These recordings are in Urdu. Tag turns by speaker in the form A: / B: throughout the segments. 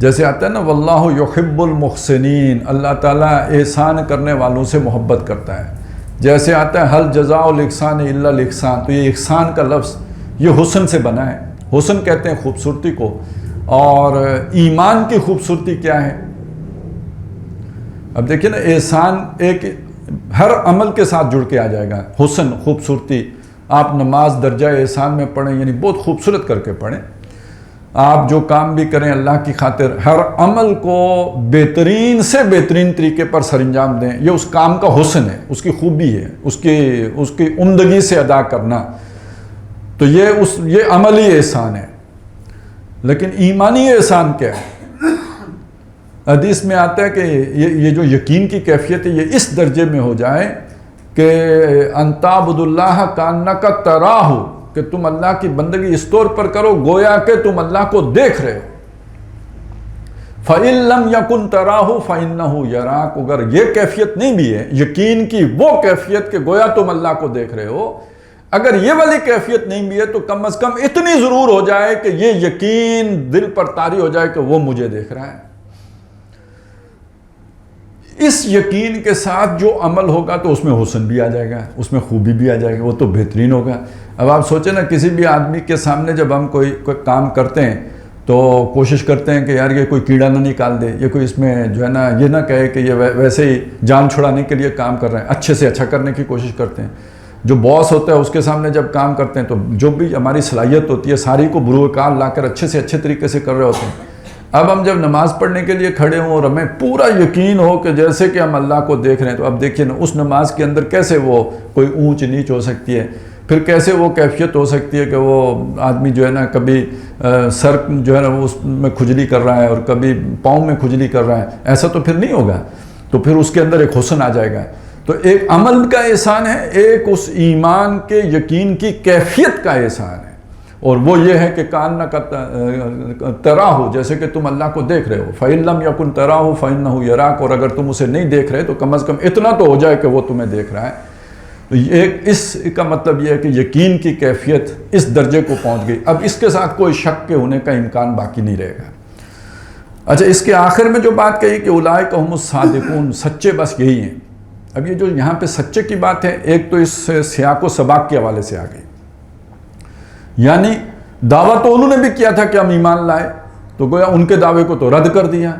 A: جیسے آتا ہے نا واللہ یحب المحسنین، اللہ تعالیٰ احسان کرنے والوں سے محبت کرتا ہے. جیسے آتا ہے حل جزاء الاحسان الا الاحسان، تو یہ احسان کا لفظ یہ حسن سے بنا ہے. حسن کہتے ہیں خوبصورتی کو، اور ایمان کی خوبصورتی کیا ہے؟ اب دیکھیں نا، احسان ایک ہر عمل کے ساتھ جڑ کے آ جائے گا. حسن، خوبصورتی، آپ نماز درجہ احسان میں پڑھیں، یعنی بہت خوبصورت کر کے پڑھیں. آپ جو کام بھی کریں اللہ کی خاطر، ہر عمل کو بہترین سے بہترین طریقے پر سر انجام دیں، یہ اس کام کا حسن ہے، اس کی خوبی ہے، اس کی عمدگی سے ادا کرنا. تو یہ عملی احسان ہے. لیکن ایمانی احسان کیا ہے؟ حدیث میں آتا ہے کہ یہ جو یقین کی کیفیت ہے یہ اس درجے میں ہو جائے کہ ان تعبد اللہ کانک تراہ، کہ تم اللہ کی بندگی اس طور پر کرو گویا کہ تم اللہ کو دیکھ رہے ہو. فَإِن لَمْ يَكُنْ تَرَاهُ فَإِنَّهُ يَرَاكَ، اگر یہ کیفیت نہیں بھی ہے یقین کی، وہ کیفیت کہ گویا تم اللہ کو دیکھ رہے ہو، اگر یہ والی کیفیت نہیں بھی ہے تو کم از کم اتنی ضرور ہو جائے کہ یہ یقین دل پر طاری ہو جائے کہ وہ مجھے دیکھ رہا ہے. اس یقین کے ساتھ جو عمل ہوگا تو اس میں حسن بھی آ جائے گا، اس میں خوبی بھی آ جائے گی، وہ تو بہترین ہوگا. اب آپ سوچیں نا، کسی بھی آدمی کے سامنے جب ہم کوئی کام کرتے ہیں تو کوشش کرتے ہیں کہ یار یہ کوئی کیڑا نہ نکال دے، یہ کوئی اس میں جو ہے نا یہ نہ کہے کہ یہ ویسے ہی جان چھڑانے کے لیے کام کر رہے ہیں، اچھے سے اچھا کرنے کی کوشش کرتے ہیں. جو باس ہوتا ہے اس کے سامنے جب کام کرتے ہیں تو جو بھی ہماری صلاحیت ہوتی ہے ساری کو بروکار لا کر اچھے سے اچھے طریقے سے کر رہے ہوتے ہیں. اب ہم جب نماز پڑھنے کے لیے کھڑے ہوں اور ہمیں پورا یقین ہو کہ جیسے کہ ہم اللہ کو دیکھ رہے ہیں، تو اب دیکھیے نا اس نماز کے اندر کیسے وہ کوئی اونچ نیچ ہو سکتی ہے، پھر کیسے وہ کیفیت ہو سکتی ہے کہ وہ آدمی جو ہے نا کبھی سر جو ہے نا اس میں کھجلی کر رہا ہے اور کبھی پاؤں میں کھجلی کر رہا ہے. ایسا تو پھر نہیں ہوگا. تو پھر اس کے اندر ایک حسن آ جائے گا. تو ایک عمل کا احسان ہے، ایک اس ایمان کے یقین کی کیفیت کا احسان ہے، اور وہ یہ ہے کہ کانک تراہ، جیسے کہ تم اللہ کو دیکھ رہے ہو. فَإِن لَمْ يَكُنْ تَرَاهُ فَإِنَّهُ يَرَاكَ، اور اگر تم اسے نہیں دیکھ رہے تو کم از کم اتنا تو ہو جائے کہ وہ تمہیں دیکھ رہا ہے. تو اس کا مطلب یہ ہے کہ یقین کی کیفیت اس درجے کو پہنچ گئی. اب اس کے ساتھ کوئی شک کے ہونے کا امکان باقی نہیں رہے گا. اچھا، اس کے آخر میں جو بات کہی کہ اولئک هم الصادقون، سچے بس یہی ہیں. اب یہ جو یہاں پہ سچے کی بات ہے، ایک تو اس سیاق و سباق کے حوالے سے آ گئی، یعنی دعویٰ تو انہوں نے بھی کیا تھا کہ ہم ایمان لائے، تو گویا ان کے دعوے کو تو رد کر دیا،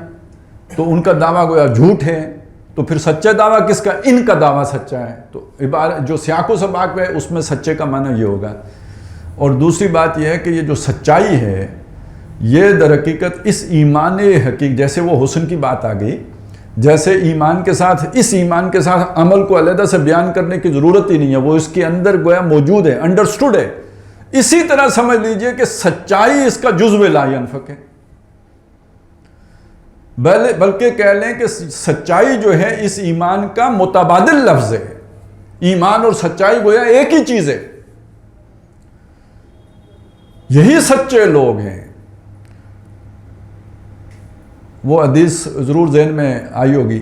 A: تو ان کا دعویٰ گویا جھوٹ ہے. تو پھر سچا دعویٰ کس کا؟ ان کا دعویٰ سچا ہے. تو عبارت جو سیاق و سباق ہے اس میں سچے کا معنی یہ ہوگا. اور دوسری بات یہ ہے کہ یہ جو سچائی ہے یہ در حقیقت اس ایمان حقیق، جیسے وہ حسن کی بات آ گئی، جیسے ایمان کے ساتھ، اس ایمان کے ساتھ عمل کو علیحدہ سے بیان کرنے کی ضرورت ہی نہیں ہے، وہ اس کے اندر گویا موجود ہے، انڈرسٹوڈ ہے. اسی طرح سمجھ لیجئے کہ سچائی اس کا جزو لا ینفک ہے، بلکہ کہہ لیں کہ سچائی جو ہے اس ایمان کا متبادل لفظ ہے. ایمان اور سچائی گویا ایک ہی چیز ہے. یہی سچے لوگ ہیں. وہ حدیث ضرور ذہن میں آئی ہوگی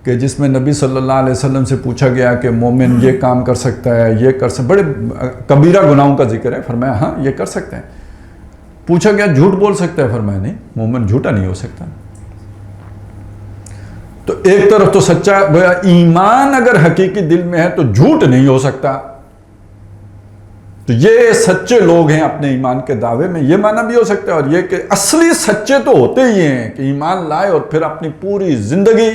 A: کہ جس میں نبی صلی اللہ علیہ وسلم سے پوچھا گیا کہ مومن یہ کام کر سکتا ہے، یہ کر سکتا ہے، بڑے کبیرہ گناہوں کا ذکر ہے. فرمایا ہاں یہ کر سکتے ہیں. پوچھا گیا جھوٹ بول سکتا ہے؟ فرمایا نہیں، مومن جھوٹا نہیں ہو سکتا. تو ایک طرف تو سچا گویا ایمان اگر حقیقی دل میں ہے تو جھوٹ نہیں ہو سکتا. تو یہ سچے لوگ ہیں اپنے ایمان کے دعوے میں، یہ معنی بھی ہو سکتا ہے. اور یہ کہ اصلی سچے تو ہوتے ہی ہیں کہ ایمان لائے اور پھر اپنی پوری زندگی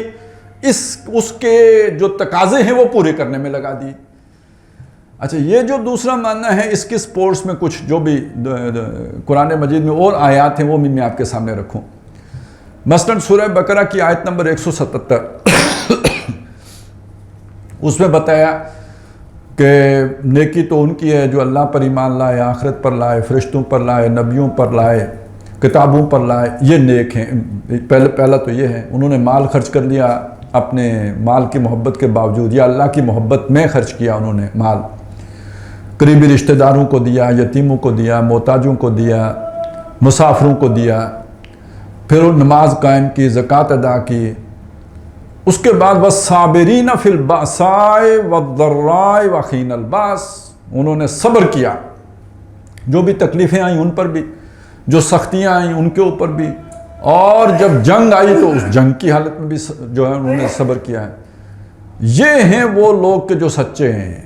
A: اس کے جو تقاضے ہیں وہ پورے کرنے میں لگا دی. اچھا، یہ جو دوسرا معنی ہے اس کی سپورٹس میں کچھ جو بھی قرآن مجید میں اور آیات ہیں وہ بھی میں آپ کے سامنے رکھوں. مثلاً سورہ بقرہ کی آیت نمبر 177 اس میں بتایا کہ نیکی تو ان کی ہے جو اللہ پر ایمان لائے، آخرت پر لائے، فرشتوں پر لائے، نبیوں پر لائے، کتابوں پر لائے، یہ نیک ہیں. پہلا تو یہ ہے، انہوں نے مال خرچ کر لیا اپنے مال کی محبت کے باوجود، یا اللہ کی محبت میں خرچ کیا انہوں نے مال، قریبی رشتہ داروں کو دیا، یتیموں کو دیا، محتاجوں کو دیا، مسافروں کو دیا، پھر نماز قائم کی، زکوٰۃ ادا کی. اس کے بعد والصابرین فی البأساء والضراء وحین الباس، انہوں نے صبر کیا، جو بھی تکلیفیں آئیں ان پر بھی، جو سختیاں آئیں ان کے اوپر بھی، اور جب جنگ آئی تو اس جنگ کی حالت میں بھی جو ہے انہوں نے صبر کیا ہے. یہ ہیں وہ لوگ کہ جو سچے ہیں,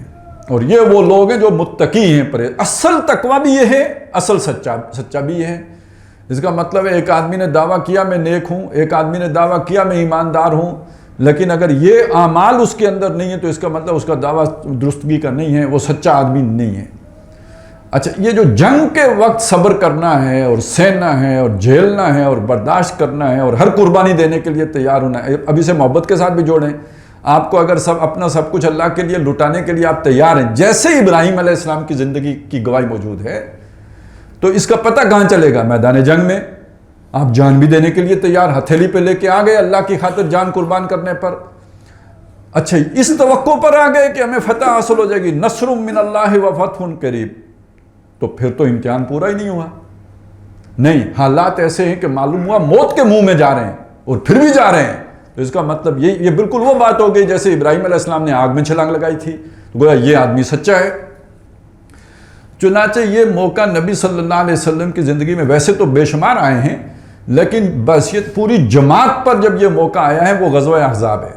A: اور یہ وہ لوگ ہیں جو متقی ہیں. اصل تقویٰ بھی یہ ہے, اصل سچا بھی یہ ہے. اس کا مطلب ہے ایک آدمی نے دعویٰ کیا میں نیک ہوں, ایک آدمی نے دعویٰ کیا میں ایماندار ہوں, لیکن اگر یہ اعمال اس کے اندر نہیں ہے تو اس کا مطلب اس کا دعویٰ درستگی کا نہیں ہے, وہ سچا آدمی نہیں ہے. اچھا, یہ جو جنگ کے وقت صبر کرنا ہے اور سہنا ہے اور جھیلنا ہے اور برداشت کرنا ہے اور ہر قربانی دینے کے لیے تیار ہونا ہے, اب اسے محبت کے ساتھ بھی جوڑیں. آپ کو اگر اپنا سب کچھ اللہ کے لیے لٹانے کے لیے آپ تیار ہیں, جیسے ابراہیم علیہ السلام کی زندگی کی گواہی موجود ہے, تو اس کا پتہ کہاں چلے گا؟ میدان جنگ میں. آپ جان بھی دینے کے لیے تیار, ہتھیلی پہ لے کے آ گئے اللہ کی خاطر جان قربان کرنے پر. اچھا, اس توقع پر آ گئے کہ ہمیں فتح حاصل ہو جائے گی, نصر من اللہ و فتح قریب, تو پھر تو امتحان پورا ہی نہیں ہوا. نہیں, حالات ایسے ہیں کہ معلوم ہوا موت کے منہ میں جا رہے ہیں اور پھر بھی جا رہے ہیں. تو اس کا مطلب یہ بالکل وہ بات ہو گئی جیسے ابراہیم علیہ السلام نے آگ میں چھلانگ لگائی تھی. گویا یہ آدمی سچا ہے. چنانچہ یہ موقع نبی صلی اللہ علیہ وسلم کی زندگی میں ویسے تو بے شمار آئے ہیں, لیکن بس یہ پوری جماعت پر جب یہ موقع آیا ہے وہ غزوہ احزاب ہے.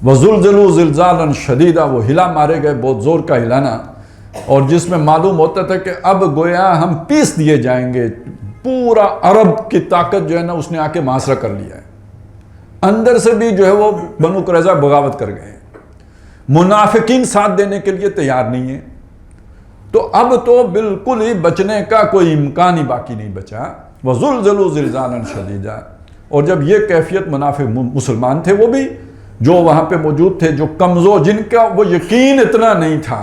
A: وَزُلْزِلُوا زِلْزَالًا شَدِيدًا, وہ ہلا مارے گئے بہت زور کا ہلانا, اور جس میں معلوم ہوتا تھا کہ اب گویا ہم پیس دیے جائیں گے. پورا عرب کی طاقت جو ہے نا اس نے آ کے محاصرہ کر لیا ہے. اندر سے بھی جو ہے وہ بنو قریظہ بغاوت کر گئے. منافقین ساتھ دینے کے لیے تیار نہیں ہیں. تو اب تو بالکل ہی بچنے کا کوئی امکان ہی باقی نہیں بچا. وَزُلْزِلُوا زِلْزَالًا شَدِيدًا, اور جب یہ کیفیت منافق مسلمان تھے وہ بھی جو وہاں پہ موجود تھے, جو کمزور, جن کا وہ یقین اتنا نہیں تھا,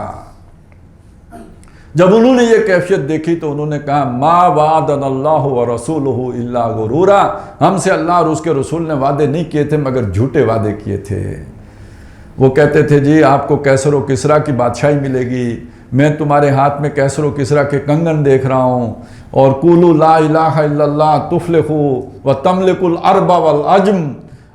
A: جب انہوں نے یہ کیفیت دیکھی تو انہوں نے کہا ما وعدنا اللہ ورسولہ الا غرورا, ہم سے اللہ اور اس کے رسول نے وعدے نہیں کیے تھے مگر جھوٹے وعدے کیے تھے. وہ کہتے تھے جی آپ کو کیسر و کسریٰ کی بادشاہی ملے گی, میں تمہارے ہاتھ میں کیسر و کسریٰ کے کنگن دیکھ رہا ہوں, اور قولوا لا الہ الا اللہ تفلحوا وتملکوا العرب والعجم,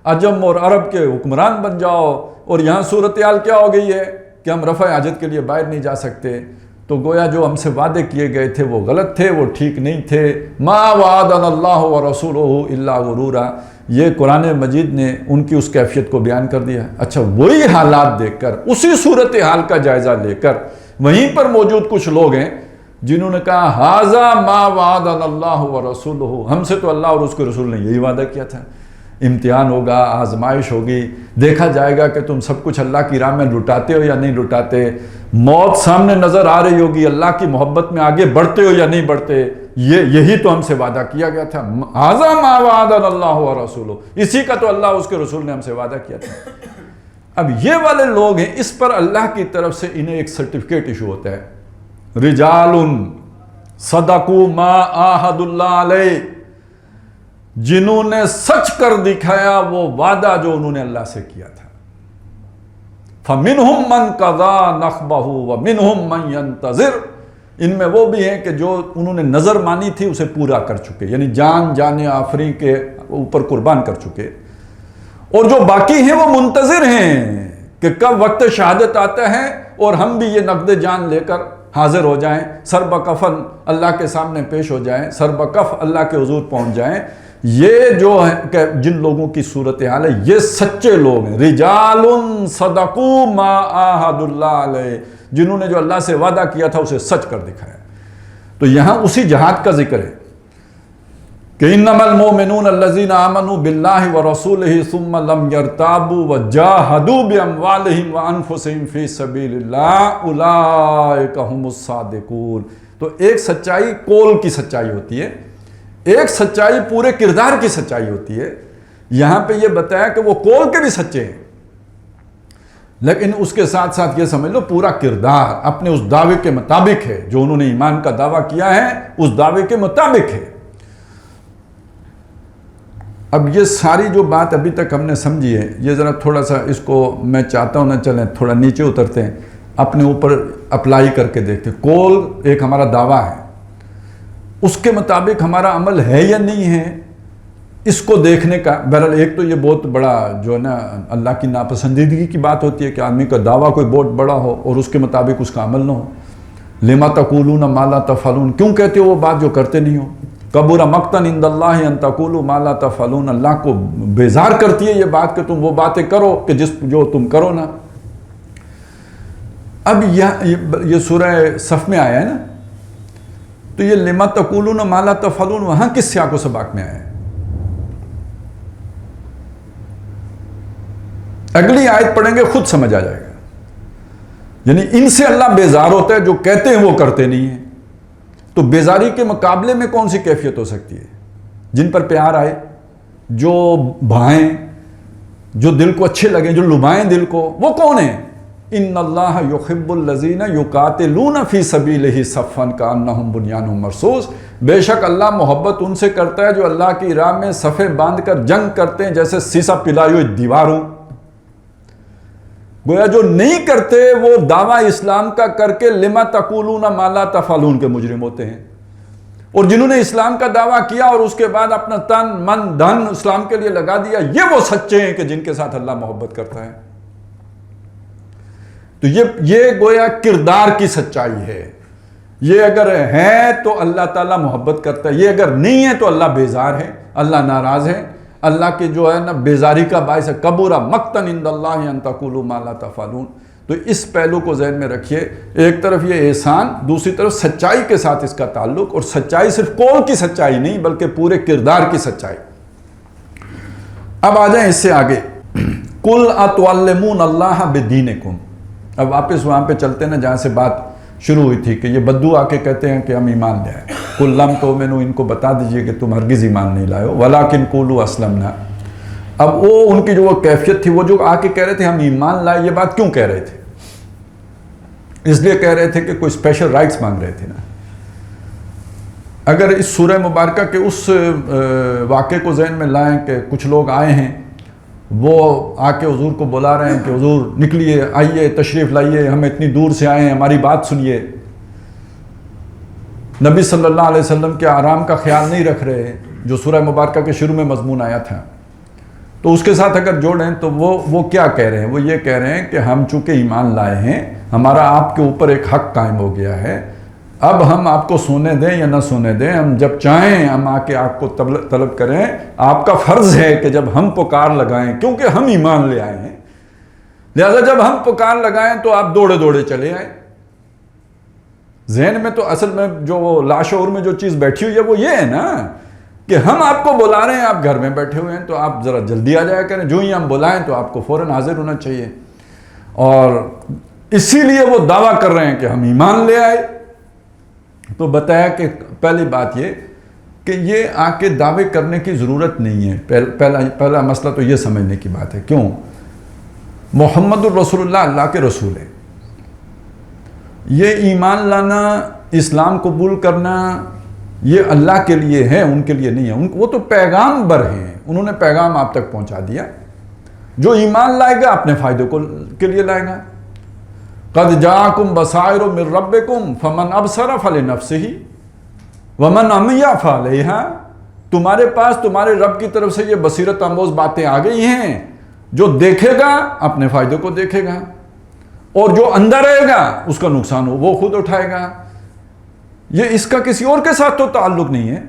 A: عجم اور عرب کے حکمران بن جاؤ. اور یہاں صورتحال کیا ہو گئی ہے کہ ہم رفع حاجت کے لیے باہر نہیں جا سکتے. تو گویا جو ہم سے وعدے کیے گئے تھے وہ غلط تھے, وہ ٹھیک نہیں تھے. ما وعدنا اللہ ورسولہ الا غرورا, یہ قرآن مجید نے ان کی اس کیفیت کو بیان کر دیا. اچھا, وہی حالات دیکھ کر, اسی صورتحال کا جائزہ لے کر, وہیں پر موجود کچھ لوگ ہیں جنہوں نے کہا ھذا ما وعدنا اللہ ورسولہ, ہم سے تو اللہ اور اس کے رسول نے یہی وعدہ کیا تھا. امتحان ہوگا, آزمائش ہوگی, دیکھا جائے گا کہ تم سب کچھ اللہ کی راہ میں لٹاتے ہو یا نہیں لٹاتے. موت سامنے نظر آ رہی ہوگی, اللہ کی محبت میں آگے بڑھتے ہو یا نہیں بڑھتے. یہی تو ہم سے وعدہ کیا گیا تھا. ھذا ما وعدنا اللہ ورسولہ, اسی کا تو اللہ اس کے رسول نے ہم سے وعدہ کیا تھا. اب یہ والے لوگ ہیں, اس پر اللہ کی طرف سے انہیں ایک سرٹیفکیٹ ایشو ہوتا ہے, رجال صدقوا ما عاہدوا اللہ علیہ, جنہوں نے سچ کر دکھایا وہ وعدہ جو انہوں نے اللہ سے کیا تھا. فَمِنْهُمْ مَنْ قَضَى نَحْبَهُ وَمِنْهُمْ مَنْ يَنْتَظِرُ, ان میں وہ بھی ہیں کہ جو انہوں نے نظر مانی تھی اسے پورا کر چکے, یعنی جان آفرین کے اوپر قربان کر چکے. اور جو باقی ہیں وہ منتظر ہیں کہ کب وقت شہادت آتا ہے اور ہم بھی یہ نقد جان لے کر حاضر ہو جائیں, سر بکفن اللہ کے سامنے پیش ہو جائیں, سر بکف اللہ کے حضور پہنچ جائیں. یہ جو ہے کہ جن لوگوں کی صورتحال ہے یہ سچے لوگ ہیں. رجال صدقوا ما عاہدوا اللہ علیہ, جنہوں نے جو اللہ سے وعدہ کیا تھا اسے سچ کر دکھایا. تو یہاں اسی جہاد کا ذکر ہے کہ انما المؤمنون الذین آمنوا باللہ ورسولہ ثم لم یرتابوا وجاہدوا باموالہم وانفسہم فی سبیل اللہ اولئک ھم الصادقون. تو ایک سچائی قول کی سچائی ہوتی ہے, ایک سچائی پورے کردار کی سچائی ہوتی ہے. یہاں پہ یہ بتایا کہ وہ قول کے بھی سچے ہیں, لیکن اس کے ساتھ ساتھ یہ سمجھ لو پورا کردار اپنے اس دعوے کے مطابق ہے, جو انہوں نے ایمان کا دعویٰ کیا ہے اس دعوے کے مطابق ہے. اب یہ ساری جو بات ابھی تک ہم نے سمجھی ہے, یہ ذرا تھوڑا سا اس کو میں چاہتا ہوں نہ چلیں تھوڑا نیچے اترتے ہیں, اپنے اوپر اپلائی کر کے دیکھتے ہیں. قول ایک ہمارا دعویٰ ہے, اس کے مطابق ہمارا عمل ہے یا نہیں ہے, اس کو دیکھنے کا. بہرحال ایک تو یہ بہت بڑا جو ہے نا اللہ کی ناپسندیدگی کی بات ہوتی ہے کہ آدمی کا دعویٰ کوئی بہت بڑا ہو اور اس کے مطابق اس کا عمل نہ ہو. لما تقولون ما لا تفعلون, کیوں کہتے ہو وہ بات جو کرتے نہیں ہو. کبر مقتن عند اللہ ان تقولوا ما لا تفعلون، اللہ کو بیزار کرتی ہے یہ بات کہ تم وہ باتیں کرو کہ جو تم کرو نا۔ اب یہ سورہ صف میں آیا ہے نا، تو یہ لما تقولون ما لا تفعلون وہاں کس سیاق و سباق میں آیا ہے؟ اگلی آیت پڑھیں گے خود سمجھ آ جائے گا۔ یعنی ان سے اللہ بیزار ہوتا ہے، جو کہتے ہیں وہ کرتے نہیں ہیں، تو بیزاری کے مقابلے میں کون سی کیفیت ہو سکتی ہے؟ جن پر پیار آئے، جو بھائیں، جو دل کو اچھے لگیں، جو لبھائیں دل کو، وہ کون ہیں؟ ان اللہ یحب الذین یقاتلون فی سبیلہ صفا کانہم بنیان مرصوص، بے شک اللہ محبت ان سے کرتا ہے جو اللہ کی راہ میں صفیں باندھ کر جنگ کرتے ہیں جیسے سیسا پلائی ہوئی دیوار ہوں۔ گویا جو نہیں کرتے وہ دعویٰ اسلام کا کر کے لما تقولون ما لا تفعلون کے مجرم ہوتے ہیں، اور جنہوں نے اسلام کا دعویٰ کیا اور اس کے بعد اپنا تن من دھن اسلام کے لیے لگا دیا، یہ وہ سچے ہیں کہ جن کے ساتھ اللہ محبت کرتا ہے۔ تو یہ گویا کردار کی سچائی ہے۔ یہ اگر ہے تو اللہ تعالیٰ محبت کرتا ہے، یہ اگر نہیں ہے تو اللہ بیزار ہے، اللہ ناراض ہے، اللہ کے جو ہے نا بیزاری کا باعث ہے۔ کبر مقتن عند اللہ ان تقولوا ما لا تفعلون۔ تو اس پہلو کو ذہن میں رکھیے، ایک طرف یہ احسان، دوسری طرف سچائی کے ساتھ اس کا تعلق، اور سچائی صرف قول کی سچائی نہیں بلکہ پورے کردار کی سچائی۔ اب آ جائیں اس سے آگے، قل اتعلمون اللہ بدینکم۔ اب واپس وہاں پہ چلتے ہیں نا جہاں سے بات شروع ہوئی تھی کہ یہ بدو آ کے کہتے ہیں کہ ہم ایمان لے آئے۔ قل لم تؤمنوا، ان کو بتا دیجئے کہ تم ہرگز ایمان نہیں لائے ہو، ولکن قولوا اسلمنا۔ اب وہ ان کی جو وہ کیفیت تھی، وہ جو آ کے کہہ رہے تھے ہم ایمان لائے، یہ بات کیوں کہہ رہے تھے؟ اس لیے کہہ رہے تھے کہ کوئی اسپیشل رائٹس مانگ رہے تھے نا۔ اگر اس سورہ مبارکہ کے اس واقعے کو ذہن میں لائیں کہ کچھ لوگ آئے ہیں، وہ آ کے حضور کو بلا رہے ہیں کہ حضور نکلیے، آئیے، تشریف لائیے، ہم اتنی دور سے آئے ہیں، ہماری بات سنیے۔ نبی صلی اللہ علیہ وسلم کے آرام کا خیال نہیں رکھ رہے، جو سورہ مبارکہ کے شروع میں مضمون آیا تھا، تو اس کے ساتھ اگر جوڑیں تو وہ کیا کہہ رہے ہیں؟ وہ یہ کہہ رہے ہیں کہ ہم چونکہ ایمان لائے ہیں، ہمارا آپ کے اوپر ایک حق قائم ہو گیا ہے، اب ہم آپ کو سونے دیں یا نہ سونے دیں، ہم جب چاہیں ہم آ کے آپ کو طلب کریں، آپ کا فرض ہے کہ جب ہم پکار لگائیں، کیونکہ ہم ایمان لے آئے ہیں، لہذا جب ہم پکار لگائیں تو آپ دوڑے دوڑے چلے آئیں۔ ذہن میں تو اصل میں جو لاشعور میں جو چیز بیٹھی ہوئی ہے وہ یہ ہے نا کہ ہم آپ کو بلا رہے ہیں، آپ گھر میں بیٹھے ہوئے ہیں، تو آپ ذرا جلدی آ جایا کریں، جو ہی ہم بلائیں تو آپ کو فوراً حاضر ہونا چاہیے۔ اور اسی لیے وہ دعویٰ کر رہے ہیں کہ ہم ایمان لے آئے۔ تو بتایا کہ پہلی بات یہ کہ یہ آ کے دعوے کرنے کی ضرورت نہیں ہے۔ پہلا مسئلہ تو یہ سمجھنے کی بات ہے، کیوں؟ محمد الرسول اللہ اللہ کے رسول ہے۔ یہ ایمان لانا، اسلام قبول کرنا، یہ اللہ کے لیے ہے، ان کے لیے نہیں ہے۔ وہ تو پیغامبر ہیں، انہوں نے پیغام آپ تک پہنچا دیا۔ جو ایمان لائے گا اپنے فائدے کے لیے لائے گا۔ قد جاءکم بصائر من ربکم فمن ابصر فلنفسہ ومن عمی فعلیہا۔ تمہارے پاس تمہارے رب کی طرف سے یہ بصیرت آموز باتیں آ گئی ہیں، جو دیکھے گا اپنے فائدے کو دیکھے گا، اور جو اندر رہے گا اس کا نقصان وہ خود اٹھائے گا۔ یہ اس کا کسی اور کے ساتھ تو تعلق نہیں ہے،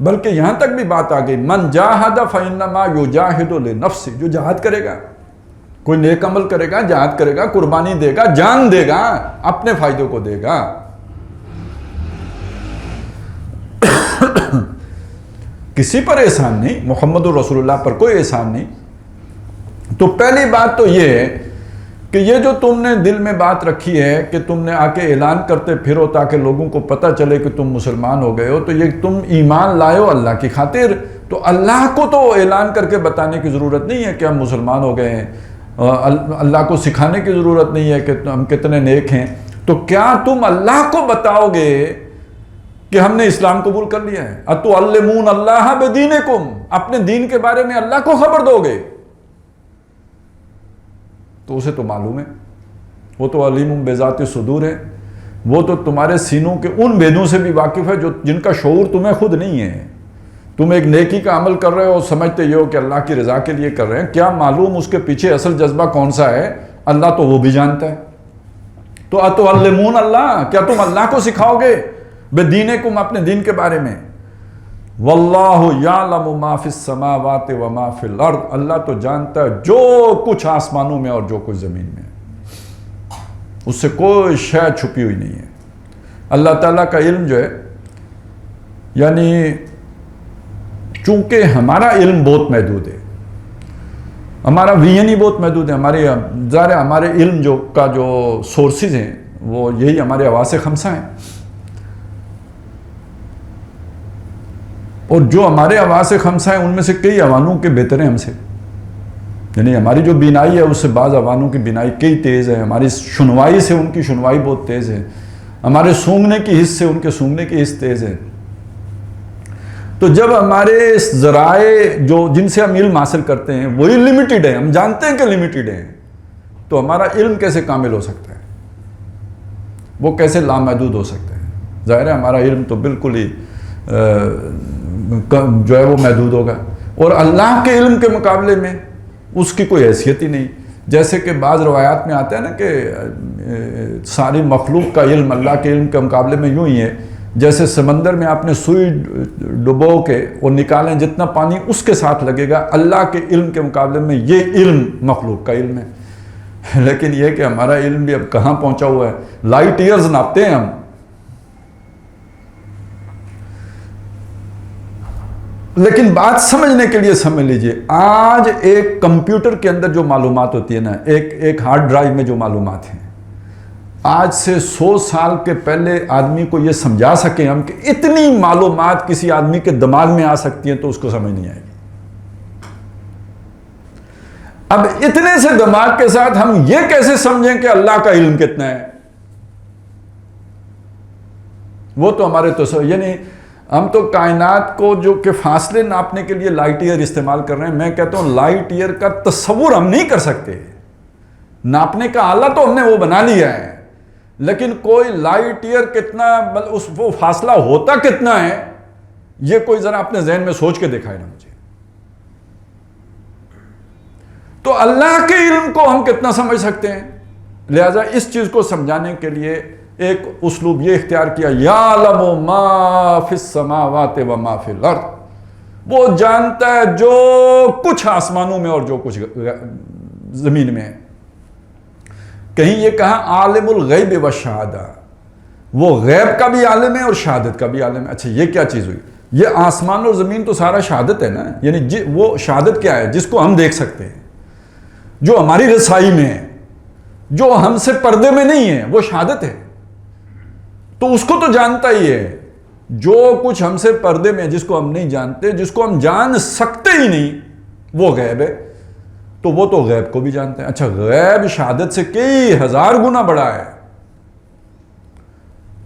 A: بلکہ یہاں تک بھی بات آ گئی، من جاہد فإنما یجاہد لنفسہ۔ جو جہاد کرے گا، کوئی نیک عمل کرے گا، جہاد کرے گا، قربانی دے گا، جان دے گا، اپنے فائدوں کو دے گا۔ کسی پر احسان نہیں، محمد الرسول اللہ پر کوئی احسان نہیں۔ تو پہلی بات تو یہ ہے کہ یہ جو تم نے دل میں بات رکھی ہے کہ تم نے آ کے اعلان کرتے پھرو تاکہ لوگوں کو پتہ چلے کہ تم مسلمان ہو گئے ہو، تو یہ تم ایمان لائے ہو اللہ کی خاطر، تو اللہ کو تو اعلان کر کے بتانے کی ضرورت نہیں ہے کہ ہم مسلمان ہو گئے ہیں، اللہ کو سکھانے کی ضرورت نہیں ہے کہ ہم کتنے نیک ہیں۔ تو کیا تم اللہ کو بتاؤ گے کہ ہم نے اسلام قبول کر لیا ہے؟ اتعلمون اللہ بدینکم، اپنے دین کے بارے میں اللہ کو خبر دو گے؟ تو اسے تو معلوم ہے، وہ تو علیم بذات الصدور ہے، وہ تو تمہارے سینوں کے ان بھیدوں سے بھی واقف ہے جن کا شعور تمہیں خود نہیں ہے۔ تم ایک نیکی کا عمل کر رہے ہو، سمجھتے یہ ہو کہ اللہ کی رضا کے لیے کر رہے ہیں، کیا معلوم اس کے پیچھے اصل جذبہ کون سا ہے؟ اللہ تو وہ بھی جانتا ہے۔ تو اتعلمون اللہ، کیا تم اللہ کو سکھاؤ گے بدینکم، اپنے دین کے بارے میں؟ واللہ یعلم ما فی السماوات و ما فی الارض، اللہ تو جانتا ہے جو کچھ آسمانوں میں اور جو کچھ زمین میں، اس سے کوئی شے چھپی ہوئی نہیں ہے۔ اللہ تعالیٰ کا علم جو ہے، یعنی چونکہ ہمارا علم بہت محدود ہے، ہمارا ویژن ہی بہت محدود ہے، ہمارے علم کا جو سورسز ہیں وہ یہی ہمارے حواس خمسہ ہیں، اور جو ہمارے حواس خمسہ ہیں ان میں سے کئی اوانوں کے بہتر ہیں ہم سے، یعنی ہماری جو بینائی ہے اس سے بعض اوانوں کی بینائی کئی تیز ہے، ہماری سنوائی سے ان کی سنوائی بہت تیز ہے، ہمارے سونگنے کی حس سے ان کے سونگنے کی حس تیز ہے۔ تو جب ہمارے ذرائع جن سے ہم علم حاصل کرتے ہیں وہی لمیٹڈ ہے، ہم جانتے ہیں کہ لمیٹڈ ہیں، تو ہمارا علم کیسے کامل ہو سکتا ہے؟ وہ کیسے لامحدود ہو سکتا ہے؟ ظاہر ہے ہمارا علم تو بالکل ہی جو ہے وہ محدود ہوگا، اور اللہ کے علم کے مقابلے میں اس کی کوئی حیثیت ہی نہیں۔ جیسے کہ بعض روایات میں آتا ہے نا کہ ساری مخلوق کا علم اللہ کے علم کے مقابلے میں یوں ہی ہے جیسے سمندر میں آپ نے سوئی ڈبو کے اور نکالیں جتنا پانی اس کے ساتھ لگے گا، اللہ کے علم کے مقابلے میں یہ علم مخلوق کا علم ہے۔ لیکن یہ کہ ہمارا علم بھی اب کہاں پہنچا ہوا ہے، لائٹ ایئرز ناپتے ہیں ہم۔ لیکن بات سمجھنے کے لیے سمجھ لیجئے، آج ایک کمپیوٹر کے اندر جو معلومات ہوتی ہے نا، ایک ہارڈ ڈرائیو میں جو معلومات ہیں، آج سے 100 سال کے پہلے آدمی کو یہ سمجھا سکیں ہم کہ اتنی معلومات کسی آدمی کے دماغ میں آ سکتی ہیں تو اس کو سمجھ نہیں آئے گی۔ اب اتنے سے دماغ کے ساتھ ہم یہ کیسے سمجھیں کہ اللہ کا علم کتنا ہے؟ وہ تو ہمارے یعنی ہم تو کائنات کو جو کہ فاصلے ناپنے کے لیے لائٹ ایئر استعمال کر رہے ہیں، میں کہتا ہوں لائٹ ایئر کا تصور ہم نہیں کر سکتے، ناپنے کا آلہ تو ہم نے وہ بنا لیا ہے، لیکن کوئی لائٹ ایئر کتنا وہ فاصلہ ہوتا کتنا ہے، یہ کوئی ذرا اپنے ذہن میں سوچ کے دکھائے نا مجھے۔ تو اللہ کے علم کو ہم کتنا سمجھ سکتے ہیں؟ لہذا اس چیز کو سمجھانے کے لیے ایک اسلوب یہ اختیار کیا، یعلم ما فی السماوات و ما فی الارض، وہ جانتا ہے جو کچھ آسمانوں میں اور جو کچھ زمین میں ہے۔ کہیں یہ کہا عالم الغیب والشہادہ، وہ غیب کا بھی عالم ہے اور شہادت کا بھی عالم ہے۔ اچھا یہ کیا چیز ہوئی؟ یہ آسمان اور زمین تو سارا شہادت ہے نا، یعنی وہ شہادت کیا ہے؟ جس کو ہم دیکھ سکتے ہیں، جو ہماری رسائی میں ہے، جو ہم سے پردے میں نہیں ہے، وہ شہادت ہے۔ تو اس کو تو جانتا ہی ہے، جو کچھ ہم سے پردے میں ہے، جس کو ہم نہیں جانتے، جس کو ہم جان سکتے ہی نہیں، وہ غیب ہے، تو وہ تو غیب کو بھی جانتے ہیں۔ اچھا غیب شہادت سے کئی ہزار گنا بڑا ہے،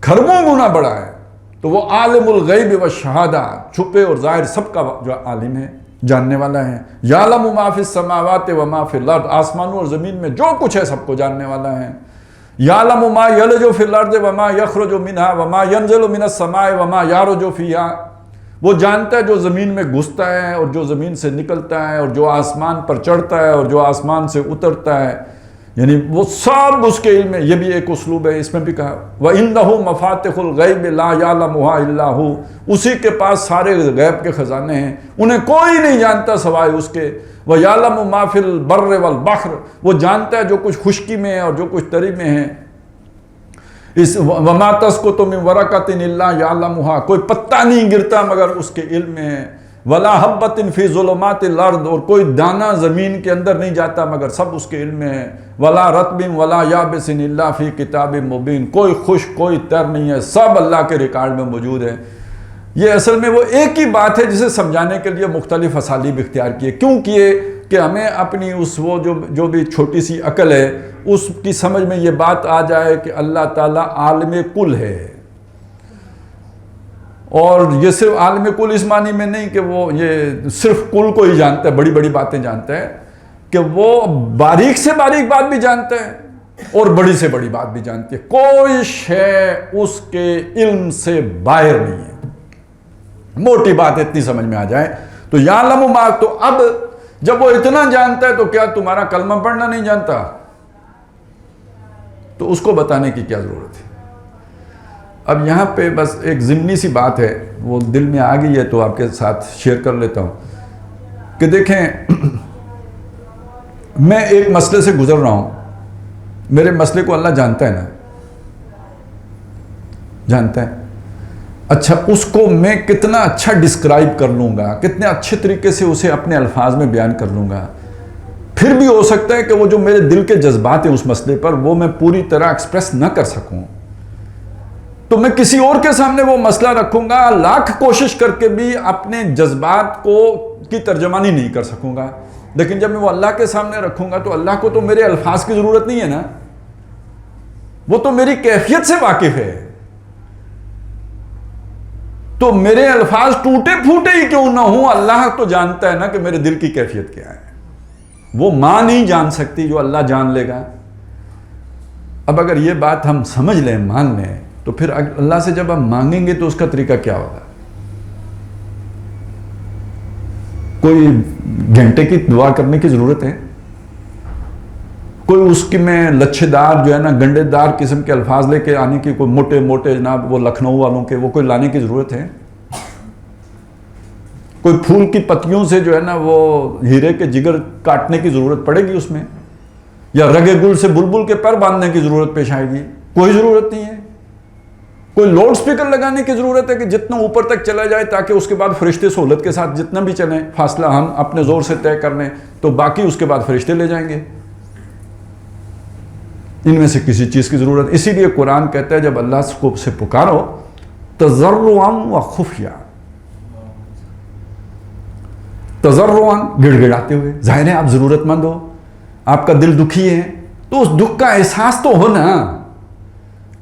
A: کھربوں گنا بڑا ہے، تو وہ عالم الغیب والشہادہ، چھپے اور ظاہر سب کا جو عالم ہے، جاننے والا ہے۔ یعلم ما فی السماوات و ما فی الارض، آسمانوں اور زمین میں جو کچھ ہے سب کو جاننے والا ہے۔ یعلم ما یلج فی الارض وما یخرج منها وما ینزل من السماء وما یعرج فیہا، وہ جانتا ہے جو زمین میں گھستا ہے اور جو زمین سے نکلتا ہے اور جو آسمان پر چڑھتا ہے اور جو آسمان سے اترتا ہے، یعنی وہ سب اس کے علم ہے۔ یہ بھی ایک اسلوب ہے، اس میں بھی کہا وَإِنَّهُ مَفَاتِحُ الْغَيْبِ لَا يَعْلَمُهَا إِلَّا هُوَ، اسی کے پاس سارے غیب کے خزانے ہیں، انہیں کوئی نہیں جانتا سوائے اس کے۔ وَيَعْلَمُ مَا فِي الْبَرِّ وَالْبَحْرِ، وہ جانتا ہے جو کچھ خشکی میں ہے اور جو کچھ تری میں ہے۔ وَمَا تَسْقُطُ مِن وَرَقَةٍ إِلَّا يَعْلَمُهَا، کوئی پتا نہیں گرتا مگر اس کے علم میں ہے۔ وَلَا حَبَّةٍ فِي ظُلُمَاتِ الْأَرْضِ، اور کوئی دانہ زمین کے اندر نہیں جاتا مگر سب اس کے علم میں ہے۔ وَلَا رَطْبٍ وَلَا يَابِسٍ إِلَّا فِي كِتَابٍ مُبِينٍ، کوئی خشک کوئی تر نہیں ہے، سب اللہ کے ریکارڈ میں موجود ہے۔ یہ اصل میں وہ ایک ہی بات ہے جسے سمجھانے کے لیے مختلف اسالیب اختیار کیے۔ کیوں کیے؟ کہ ہمیں اپنی وہ جو بھی چھوٹی سی عقل ہے اس کی سمجھ میں یہ بات آ جائے کہ اللہ تعالیٰ عالم کل ہے، اور یہ صرف عالم کل اس معنی میں نہیں کہ وہ یہ صرف کل کو ہی جانتا ہے، بڑی بڑی باتیں جانتا ہے، کہ وہ باریک سے باریک بات بھی جانتا ہے اور بڑی سے بڑی بات بھی جانتی ہے، کوئی شے اس کے علم سے باہر نہیں ہے۔ موٹی بات اتنی سمجھ میں آ جائے تو یعلم ما، تو اب جب وہ اتنا جانتا ہے تو کیا تمہارا کلمہ پڑھنا نہیں جانتا؟ تو اس کو بتانے کی کیا ضرورت ہے؟ اب یہاں پہ بس ایک ضمنی سی بات ہے، وہ دل میں آ گئی ہے تو آپ کے ساتھ شیئر کر لیتا ہوں کہ دیکھیں میں ایک مسئلے سے گزر رہا ہوں، میرے مسئلے کو اللہ جانتا ہے نا، جانتا ہے. اچھا اس کو میں کتنا اچھا ڈسکرائب کر لوں گا، کتنے اچھے طریقے سے اسے اپنے الفاظ میں بیان کر لوں گا، پھر بھی ہو سکتا ہے کہ وہ جو میرے دل کے جذبات ہیں اس مسئلے پر وہ میں پوری طرح ایکسپریس نہ کر سکوں، تو میں کسی اور کے سامنے وہ مسئلہ رکھوں گا، لاکھ کوشش کر کے بھی اپنے جذبات کی ترجمانی نہیں کر سکوں گا. لیکن جب میں وہ اللہ کے سامنے رکھوں گا تو اللہ کو تو میرے الفاظ کی ضرورت نہیں ہے نا، وہ تو میری کیفیت سے واقف ہے. تو میرے الفاظ ٹوٹے پھوٹے ہی کیوں نہ ہوں، اللہ تو جانتا ہے نا کہ میرے دل کی کیفیت کیا ہے. وہ ماں نہیں جان سکتی جو اللہ جان لے گا. اب اگر یہ بات ہم سمجھ لیں، مان لیں، تو پھر اللہ سے جب ہم مانگیں گے تو اس کا طریقہ کیا ہوگا؟ کوئی گھنٹے کی دعا کرنے کی ضرورت ہے؟ کوئی اس کی میں لچھے دار جو ہے نا گنڈے دار قسم کے الفاظ لے کے آنے کی، کوئی موٹے موٹے جناب وہ لکھنؤ والوں کے وہ کوئی لانے کی ضرورت ہے؟ کوئی پھول کی پتیوں سے جو ہے نا وہ ہیرے کے جگر کاٹنے کی ضرورت پڑے گی اس میں؟ یا رگے گل سے بلبل کے پر باندھنے کی ضرورت پیش آئے گی؟ کوئی ضرورت نہیں ہے. کوئی لاؤڈ سپیکر لگانے کی ضرورت ہے کہ جتنا اوپر تک چلا جائے تاکہ اس کے بعد فرشتے سہولت کے ساتھ جتنا بھی چلیں، فاصلہ ہم اپنے زور سے طے کر لیں تو باقی اس کے بعد فرشتے لے جائیں گے؟ ان میں سے کسی چیز کی ضرورت. اسی لیے قرآن کہتا ہے جب اللہ کو سے پکارو تضرعا و خفیہ، تضرعا گڑ گڑاتے ہوئے. ظاہر ہے آپ ضرورت مند ہو، آپ کا دل دکھی ہے تو اس دکھ کا احساس تو ہو نا.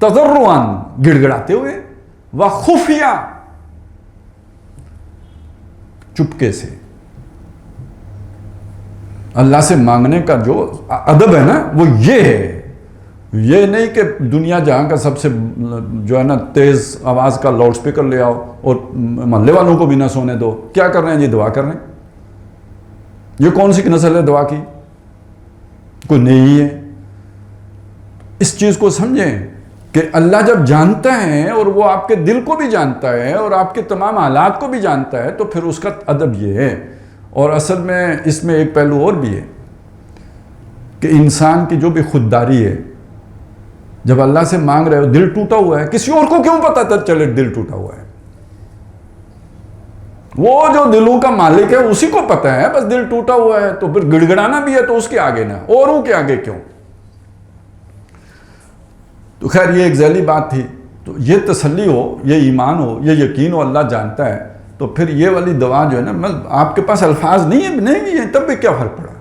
A: تضرعا گڑ گڑاتے ہوئے، و خفیہ چپکے سے. اللہ سے مانگنے کا جو ادب ہے نا وہ یہ ہے، یہ نہیں کہ دنیا جہاں کا سب سے جو ہے نا تیز آواز کا لاؤڈ سپیکر لے آؤ اور محلے والوں کو بھی نہ سونے دو. کیا کر رہے ہیں جی؟ دعا کر رہے ہیں. یہ کون سی نسل ہے دعا کی؟ کوئی نہیں ہے. اس چیز کو سمجھیں کہ اللہ جب جانتا ہے اور وہ آپ کے دل کو بھی جانتا ہے اور آپ کے تمام حالات کو بھی جانتا ہے تو پھر اس کا ادب یہ ہے. اور اصل میں اس میں ایک پہلو اور بھی ہے کہ انسان کی جو بھی خودداری ہے، جب اللہ سے مانگ رہے ہو دل ٹوٹا ہوا ہے، کسی اور کو کیوں پتا تھا چلے دل ٹوٹا ہوا ہے؟ وہ جو دلوں کا مالک ہے اسی کو پتا ہے بس دل ٹوٹا ہوا ہے. تو پھر گڑ گڑانا بھی ہے تو اس کے آگے نہ، اوروں کے آگے کیوں؟ تو خیر یہ ایک ذیلی بات تھی. تو یہ تسلی ہو، یہ ایمان ہو، یہ یقین ہو اللہ جانتا ہے، تو پھر یہ والی دعا جو ہے نا آپ کے پاس الفاظ نہیں بھی ہیں تب بھی کیا فرق پڑا؟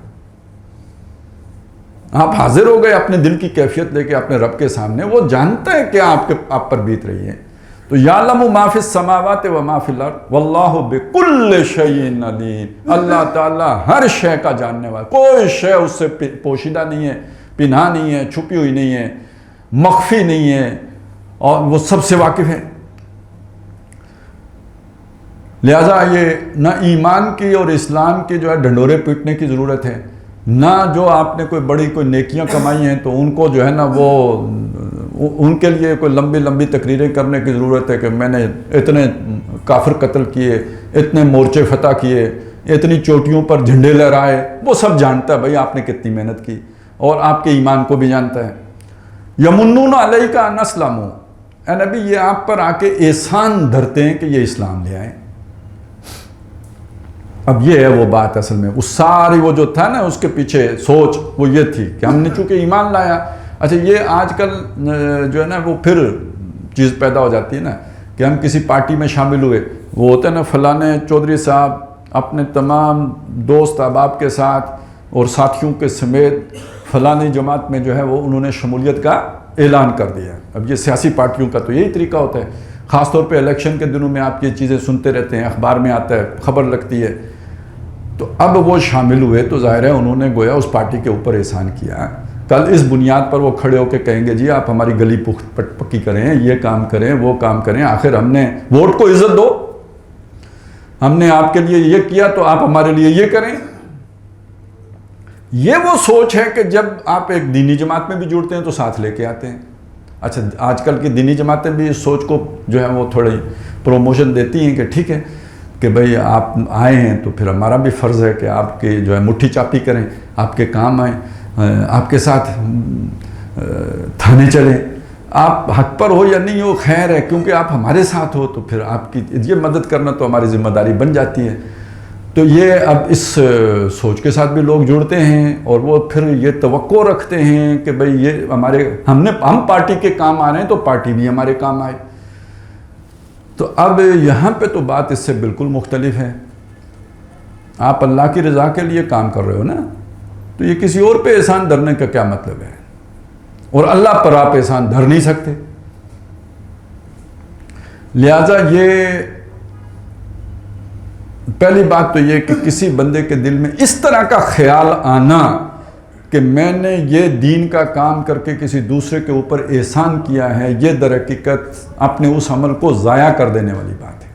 A: آپ حاضر ہو گئے اپنے دل کی کیفیت لے کے اپنے رب کے سامنے. وہ جانتا ہے کیا آپ پر بیت رہی ہے. تو یعلم ما فی السماوات و ما فی الارض واللہ بکل شیء علیم. اللہ تعالیٰ ہر شے کا جاننے والا، کوئی شے اس سے پوشیدہ نہیں ہے، پنہا نہیں ہے، چھپی ہوئی نہیں ہے، مخفی نہیں ہے، اور وہ سب سے واقف ہے. لہذا یہ نہ ایمان کی اور اسلام کی جو ہے ڈھنڈورے پیٹنے کی ضرورت ہے، نہ جو آپ نے کوئی نیکیاں کمائی ہیں تو ان کو جو ہے نا وہ ان کے لیے کوئی لمبی تقریریں کرنے کی ضرورت ہے کہ میں نے اتنے کافر قتل کیے، اتنے مورچے فتح کیے، اتنی چوٹیوں پر جھنڈے لہرائے. وہ سب جانتا ہے بھائی آپ نے کتنی محنت کی اور آپ کے ایمان کو بھی جانتا ہے. یمنون علیک ان اسلموا، اے نبی یہ آپ پر آ کے احسان دھرتے ہیں کہ یہ اسلام لے آئیں. اب یہ ہے وہ بات اصل میں اس ساری وہ جو تھا نا اس کے پیچھے سوچ وہ یہ تھی کہ ہم نے چونکہ ایمان لایا. اچھا یہ آج کل جو ہے نا وہ پھر چیز پیدا ہو جاتی ہے نا کہ ہم کسی پارٹی میں شامل ہوئے، وہ ہوتا ہے نا فلانے چودھری صاحب اپنے تمام دوست احباب کے ساتھ اور ساتھیوں کے سمیت فلانی جماعت میں جو ہے وہ انہوں نے شمولیت کا اعلان کر دیا. اب یہ سیاسی پارٹیوں کا تو یہی طریقہ ہوتا ہے، خاص طور پہ الیکشن کے دنوں میں آپ یہ چیزیں سنتے رہتے ہیں، اخبار میں آتا ہے، خبر لگتی ہے. تو اب وہ شامل ہوئے تو ظاہر ہے انہوں نے گویا اس پارٹی کے اوپر احسان کیا. کل اس بنیاد پر وہ کھڑے ہو کے کہیں گے جی آپ ہماری گلی پکی کریں، یہ کام کریں، وہ کام کریں، آخر ہم نے ووٹ کو عزت دو، ہم نے آپ کے لیے یہ کیا تو آپ ہمارے لیے یہ کریں. یہ وہ سوچ ہے کہ جب آپ ایک دینی جماعت میں بھی جڑتے ہیں تو ساتھ لے کے آتے ہیں. اچھا آج کل کی دینی جماعتیں بھی اس سوچ کو جو ہے وہ تھوڑی پروموشن دیتی ہیں کہ ٹھیک ہے کہ بھئی آپ آئے ہیں تو پھر ہمارا بھی فرض ہے کہ آپ کی جو ہے مٹھی چاپی کریں، آپ کے کام آئیں، آپ کے ساتھ تھانے چلیں، آپ حق پر ہو یا نہیں ہو خیر ہے، کیونکہ آپ ہمارے ساتھ ہو تو پھر آپ کی یہ مدد کرنا تو ہماری ذمہ داری بن جاتی ہے۔ تو یہ اب اس سوچ کے ساتھ بھی لوگ جڑتے ہیں اور وہ پھر یہ توقع رکھتے ہیں کہ بھئی یہ ہم پارٹی کے کام آ رہے ہیں تو پارٹی بھی ہمارے کام آئے۔ تو اب یہاں پہ تو بات اس سے بالکل مختلف ہے۔ آپ اللہ کی رضا کے لیے کام کر رہے ہو نا، تو یہ کسی اور پہ احسان دھرنے کا کیا مطلب ہے؟ اور اللہ پر آپ احسان دھر نہیں سکتے۔ لہذا یہ پہلی بات تو یہ کہ کسی بندے کے دل میں اس طرح کا خیال آنا کہ میں نے یہ دین کا کام کر کے کسی دوسرے کے اوپر احسان کیا ہے، یہ در حقیقت اپنے اس عمل کو ضائع کر دینے والی بات ہے۔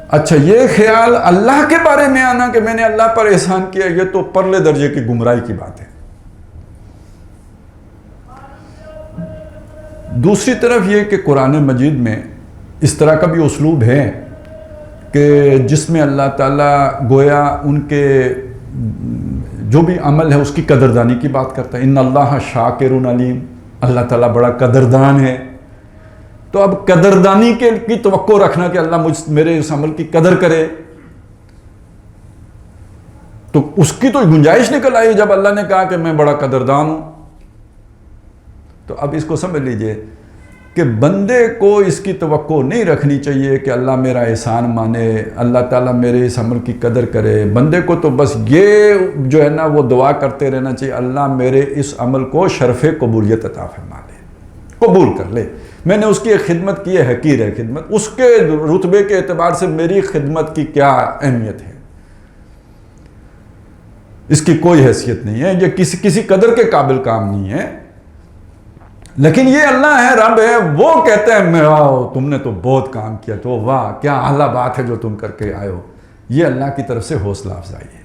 A: اچھا یہ خیال اللہ کے بارے میں آنا کہ میں نے اللہ پر احسان کیا، یہ تو پرلے درجے کی گمراہی کی بات ہے۔ دوسری طرف یہ کہ قرآن مجید میں اس طرح کا بھی اسلوب ہے کہ جس میں اللہ تعالیٰ گویا ان کے جو بھی عمل ہے اس کی قدردانی کی بات کرتا ہے۔ ان اللہ شاکر علیم، اللہ تعالیٰ بڑا قدردان ہے۔ تو اب قدردانی کی توقع رکھنا کہ اللہ میرے اس عمل کی قدر کرے، تو اس کی تو گنجائش نکل آئی جب اللہ نے کہا کہ میں بڑا قدردان ہوں۔ تو اب اس کو سمجھ لیجئے کہ بندے کو اس کی توقع نہیں رکھنی چاہیے کہ اللہ میرا احسان مانے، اللہ تعالیٰ میرے اس عمل کی قدر کرے۔ بندے کو تو بس یہ جو ہے نا وہ دعا کرتے رہنا چاہیے، اللہ میرے اس عمل کو شرف قبولیت عطا فرما لے، قبول کر لے۔ میں نے اس کی ایک خدمت کی ہے، حقیر ہے خدمت، اس کے رتبے کے اعتبار سے میری خدمت کی کیا اہمیت ہے، اس کی کوئی حیثیت نہیں ہے، یہ کسی قدر کے قابل کام نہیں ہے۔ لیکن یہ اللہ ہے، رب ہے، وہ کہتے ہیں تم نے تو بہت کام کیا، تو واہ کیا اعلیٰ بات ہے جو تم کر کے آئے ہو۔ یہ اللہ کی طرف سے حوصلہ افزائی ہے۔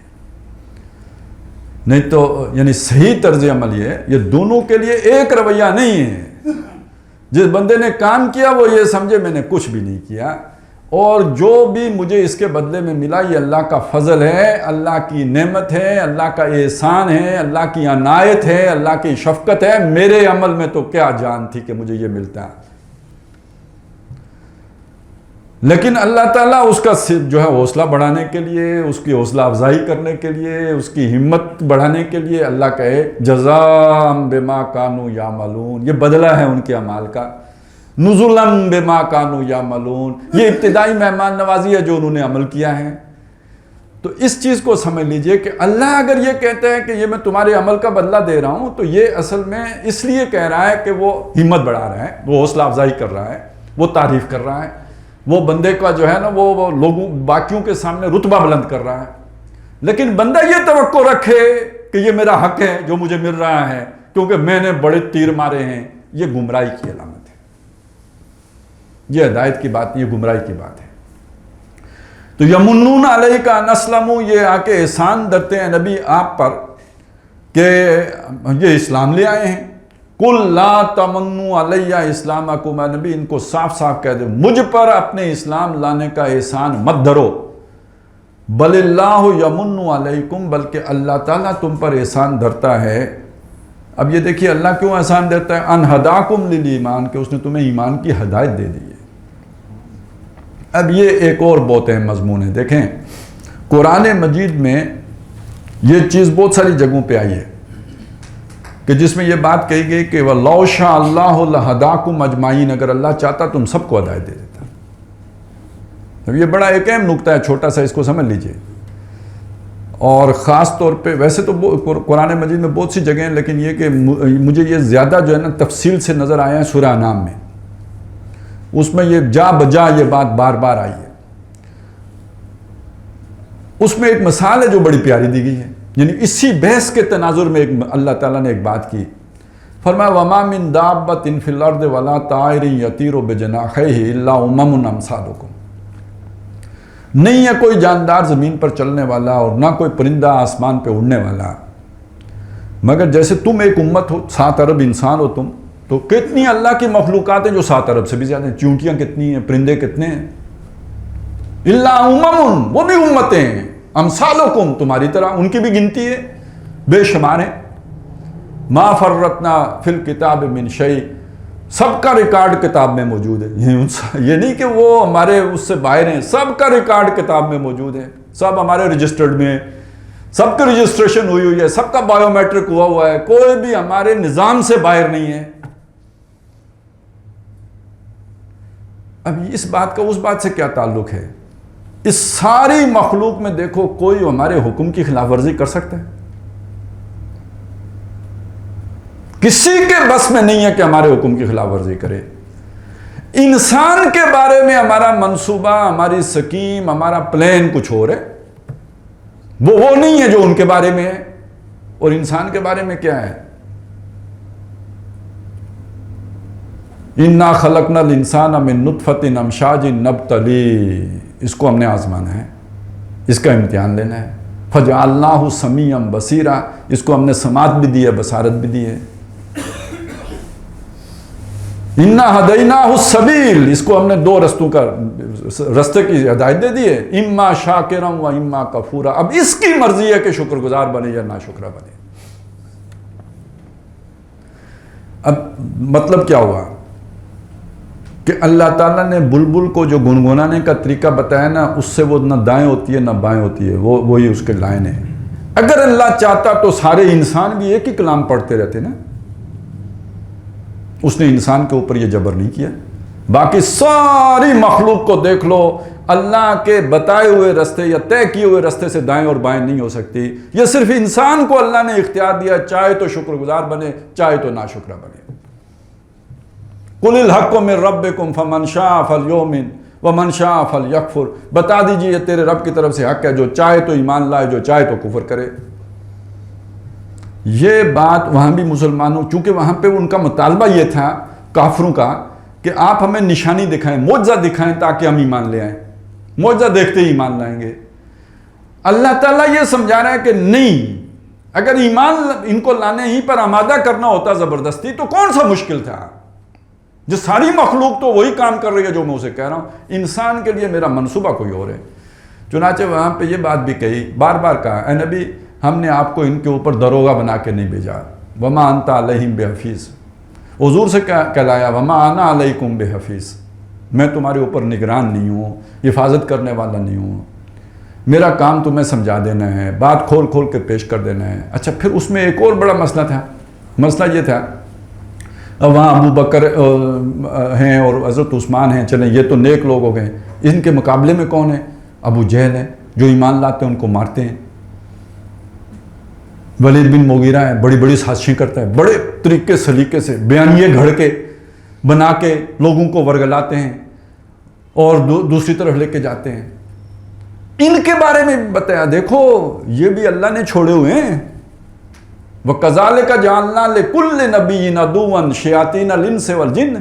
A: نہیں تو یعنی صحیح طرز عمل یہ دونوں کے لیے ایک رویہ نہیں ہے۔ جس بندے نے کام کیا وہ یہ سمجھے میں نے کچھ بھی نہیں کیا، اور جو بھی مجھے اس کے بدلے میں ملا یہ اللہ کا فضل ہے، اللہ کی نعمت ہے، اللہ کا احسان ہے، اللہ کی عنایت ہے، اللہ کی شفقت ہے۔ میرے عمل میں تو کیا جان تھی کہ مجھے یہ ملتا ہے۔ لیکن اللہ تعالیٰ اس کا جو ہے حوصلہ بڑھانے کے لیے، اس کی حوصلہ افزائی کرنے کے لیے، اس کی ہمت بڑھانے کے لیے اللہ کہے جزاء بما کانوا یعملون، یہ بدلہ ہے ان کے اعمال کا، نزلا بما کانوا یعملون، یہ ابتدائی مہمان نوازی ہے جو انہوں نے عمل کیا ہے۔ تو اس چیز کو سمجھ لیجئے کہ اللہ اگر یہ کہتا ہے کہ یہ میں تمہارے عمل کا بدلہ دے رہا ہوں، تو یہ اصل میں اس لیے کہہ رہا ہے کہ وہ ہمت بڑھا رہا ہے، وہ حوصلہ افزائی کر رہا ہے، وہ تعریف کر رہا ہے، وہ بندے کا جو ہے نا وہ لوگوں باقیوں کے سامنے رتبہ بلند کر رہا ہے۔ لیکن بندہ یہ توقع رکھے کہ یہ میرا حق ہے جو مجھے مل رہا ہے کیونکہ میں نے بڑے تیر مارے ہیں، یہ گمراہی کی علامت ہے، یہ ہدایت کی بات نہیں، یہ گمراہی کی بات ہے۔ تو یمنون علیک ان اسلموا، یہ آ کے احسان دھرتے ہیں نبی آپ پر کہ یہ اسلام لے آئے ہیں۔ قل لا تمنوا علی اسلامکم، نبی ان کو صاف صاف کہہ دے مجھ پر اپنے اسلام لانے کا احسان مت دھرو، بل اللہ یمن علیکم، بلکہ اللہ تعالیٰ تم پر احسان دھرتا ہے۔ اب یہ دیکھیے اللہ کیوں احسان دیتا ہے، ان ہداکم للایمان، کہ اس نے تمہیں ایمان کی ہدایت دے دی ہے۔ اب یہ ایک اور بہت اہم مضمون ہے، دیکھیں قرآن مجید میں یہ چیز بہت ساری جگہوں پہ آئی ہے کہ جس میں یہ بات کہی گئی کہ وَلَوْ شَاءَ اللَّهُ لَهَدَاكُمْ أَجْمَعِينَ، اگر اللہ چاہتا تم سب کو ہدایت دے دیتا۔ اب یہ بڑا ایک اہم نکتہ ہے، چھوٹا سا، اس کو سمجھ لیجئے۔ اور خاص طور پہ ویسے تو قرآن مجید میں بہت سی جگہیں ہیں، لیکن یہ کہ مجھے یہ زیادہ جو ہے نا تفصیل سے نظر آیا ہے سورہ انعام میں، اس میں یہ جا بجا یہ بات بار بار آئی ہے۔ اس میں ایک مثال ہے جو بڑی پیاری دی گئی ہے، یعنی اسی بحث کے تناظر میں اللہ تعالیٰ نے ایک بات کی، فرمایا وَمَا مِن دَابَّةٍ فِي الْأَرْضِ وَلَا طَائِرٍ يَطِيرُ بِجَنَاحَيْهِ إِلَّا أُمَمٌ أَمْثَالُكُمْ، نہیں ہے کوئی جاندار زمین پر چلنے والا اور نہ کوئی پرندہ آسمان پہ اڑنے والا، مگر جیسے تم ایک امت ہو، 7 ارب انسان ہو تم، تو کتنی اللہ کی مخلوقات ہیں جو 7 ارب سے بھی زیادہ ہیں. چونٹیاں کتنی ہیں, پرندے کتنے ہیں. الا امم, وہ بھی امتیں ہیں, امثالکم, تمہاری طرح, ان کی بھی گنتی ہے, بے شمار ہیں. ما فرطنا فی الکتاب من شیء, سب کا ریکارڈ کتاب میں موجود ہے. یہ نہیں کہ وہ ہمارے اس سے باہر ہیں, سب کا ریکارڈ کتاب میں موجود ہے, سب ہمارے رجسٹرڈ میں, سب کی رجسٹریشن ہوئی ہے, سب کا بایو میٹرک ہوا ہے, کوئی بھی ہمارے نظام سے باہر نہیں ہے. اب اس بات کا اس بات سے کیا تعلق ہے؟ اس ساری مخلوق میں دیکھو کوئی ہمارے حکم کی خلاف ورزی کر سکتا ہے؟ کسی کے بس میں نہیں ہے کہ ہمارے حکم کی خلاف ورزی کرے. انسان کے بارے میں ہمارا منصوبہ, ہماری سکیم, ہمارا پلان کچھ اور ہے, وہ نہیں ہے جو ان کے بارے میں ہے. اور انسان کے بارے میں کیا ہے؟ اِنَّا خَلَقْنَا الْإِنسَانَ مِن نُطْفَةٍ أَمْشَاجٍ نَبْتَلِيهِ, اس کو ہم نے آزمانا ہے, اس کا امتحان لینا ہے. فَجَعَلْنَاهُ سَمِيعًا بَصِيرًا, اس کو ہم نے سماعت بھی دی ہے, بصارت بھی دی ہے. اِنَّا هَدَيْنَاهُ السَّبِيلَ, اس کو ہم نے 2 رستے کی ہدایت دے دی ہے. اِمَّا شَاكِرًا وَإِمَّا كَفُورًا, اب اس کی مرضی ہے کہ شکر گزار بنے یا ناشکرہ بنے. اب مطلب کیا ہوا کہ اللہ تعالیٰ نے بلبل کو جو گنگنانے کا طریقہ بتایا نا, اس سے وہ نہ دائیں ہوتی ہے نہ بائیں ہوتی ہے, وہی اس کے لائن ہے. اگر اللہ چاہتا تو سارے انسان بھی ایک ہی کلام پڑھتے رہتے نا. اس نے انسان کے اوپر یہ جبر نہیں کیا. باقی ساری مخلوق کو دیکھ لو, اللہ کے بتائے ہوئے رستے یا طے کیے ہوئے رستے سے دائیں اور بائیں نہیں ہو سکتی. یہ صرف انسان کو اللہ نے اختیار دیا, چاہے تو شکر گزار بنے, چاہے تو ناشکرہ بنے. قُلِ الْحَقُّ مِن رَبِّكُمْ فَمَنْ شَاءَ فَلْيُؤْمِنْ وَمَنْ شَاءَ فَلْيَكْفُرْ, بتا دیجئے یہ تیرے رب کی طرف سے حق ہے, جو چاہے تو ایمان لائے, جو چاہے تو کفر کرے. یہ بات وہاں بھی مسلمانوں, چونکہ وہاں پہ ان کا مطالبہ یہ تھا کافروں کا کہ آپ ہمیں نشانی دکھائیں, معجزہ دکھائیں تاکہ ہم ایمان لے آئیں. معجزہ دیکھتے ہی ایمان لائیں گے. اللہ تعالیٰ یہ سمجھا رہا ہے کہ نہیں, اگر ایمان ان کو لانے ہی پر آمادہ کرنا ہوتا زبردستی تو کون سا مشکل تھا. جو ساری مخلوق تو وہی کام کر رہی ہے جو میں اسے کہہ رہا ہوں, انسان کے لیے میرا منصوبہ کوئی اور ہے. چنانچہ وہاں پہ یہ بات بھی کہی, بار بار کہا, اے نبی ہم نے آپ کو ان کے اوپر دروغہ بنا کے نہیں بھیجا. وما انت علیہم بحفیظ, حضور سے کہلایا وما انا علیکم بحفیظ, میں تمہارے اوپر نگران نہیں ہوں, حفاظت کرنے والا نہیں ہوں. میرا کام تمہیں سمجھا دینا ہے, بات کھول کھول کے پیش کر دینا ہے. اچھا پھر اس میں ایک اور بڑا مسئلہ تھا. مسئلہ یہ تھا, وہاں ابو بکر ہیں اور حضرت عثمان ہیں, چلیں یہ تو نیک لوگ ہو گئے, ان کے مقابلے میں کون ہے؟ ابو جہل ہے, جو ایمان لاتے ہیں ان کو مارتے ہیں. ولید بن مغیرہ ہے, بڑی بڑی سازشیں کرتا ہے, بڑے طریقے سلیقے سے بیانیے گھڑ کے بنا کے لوگوں کو ورگلاتے ہیں اور دوسری طرف لے کے جاتے ہیں. ان کے بارے میں بتایا, دیکھو یہ بھی اللہ نے چھوڑے ہوئے ہیں. وَكَذَلِكَ جَعَلْنَا لِكُلِّ نَبِيٍّ عَدُوًّا شَيَاطِينَ الْإِنسِ وَالْجِنِّ,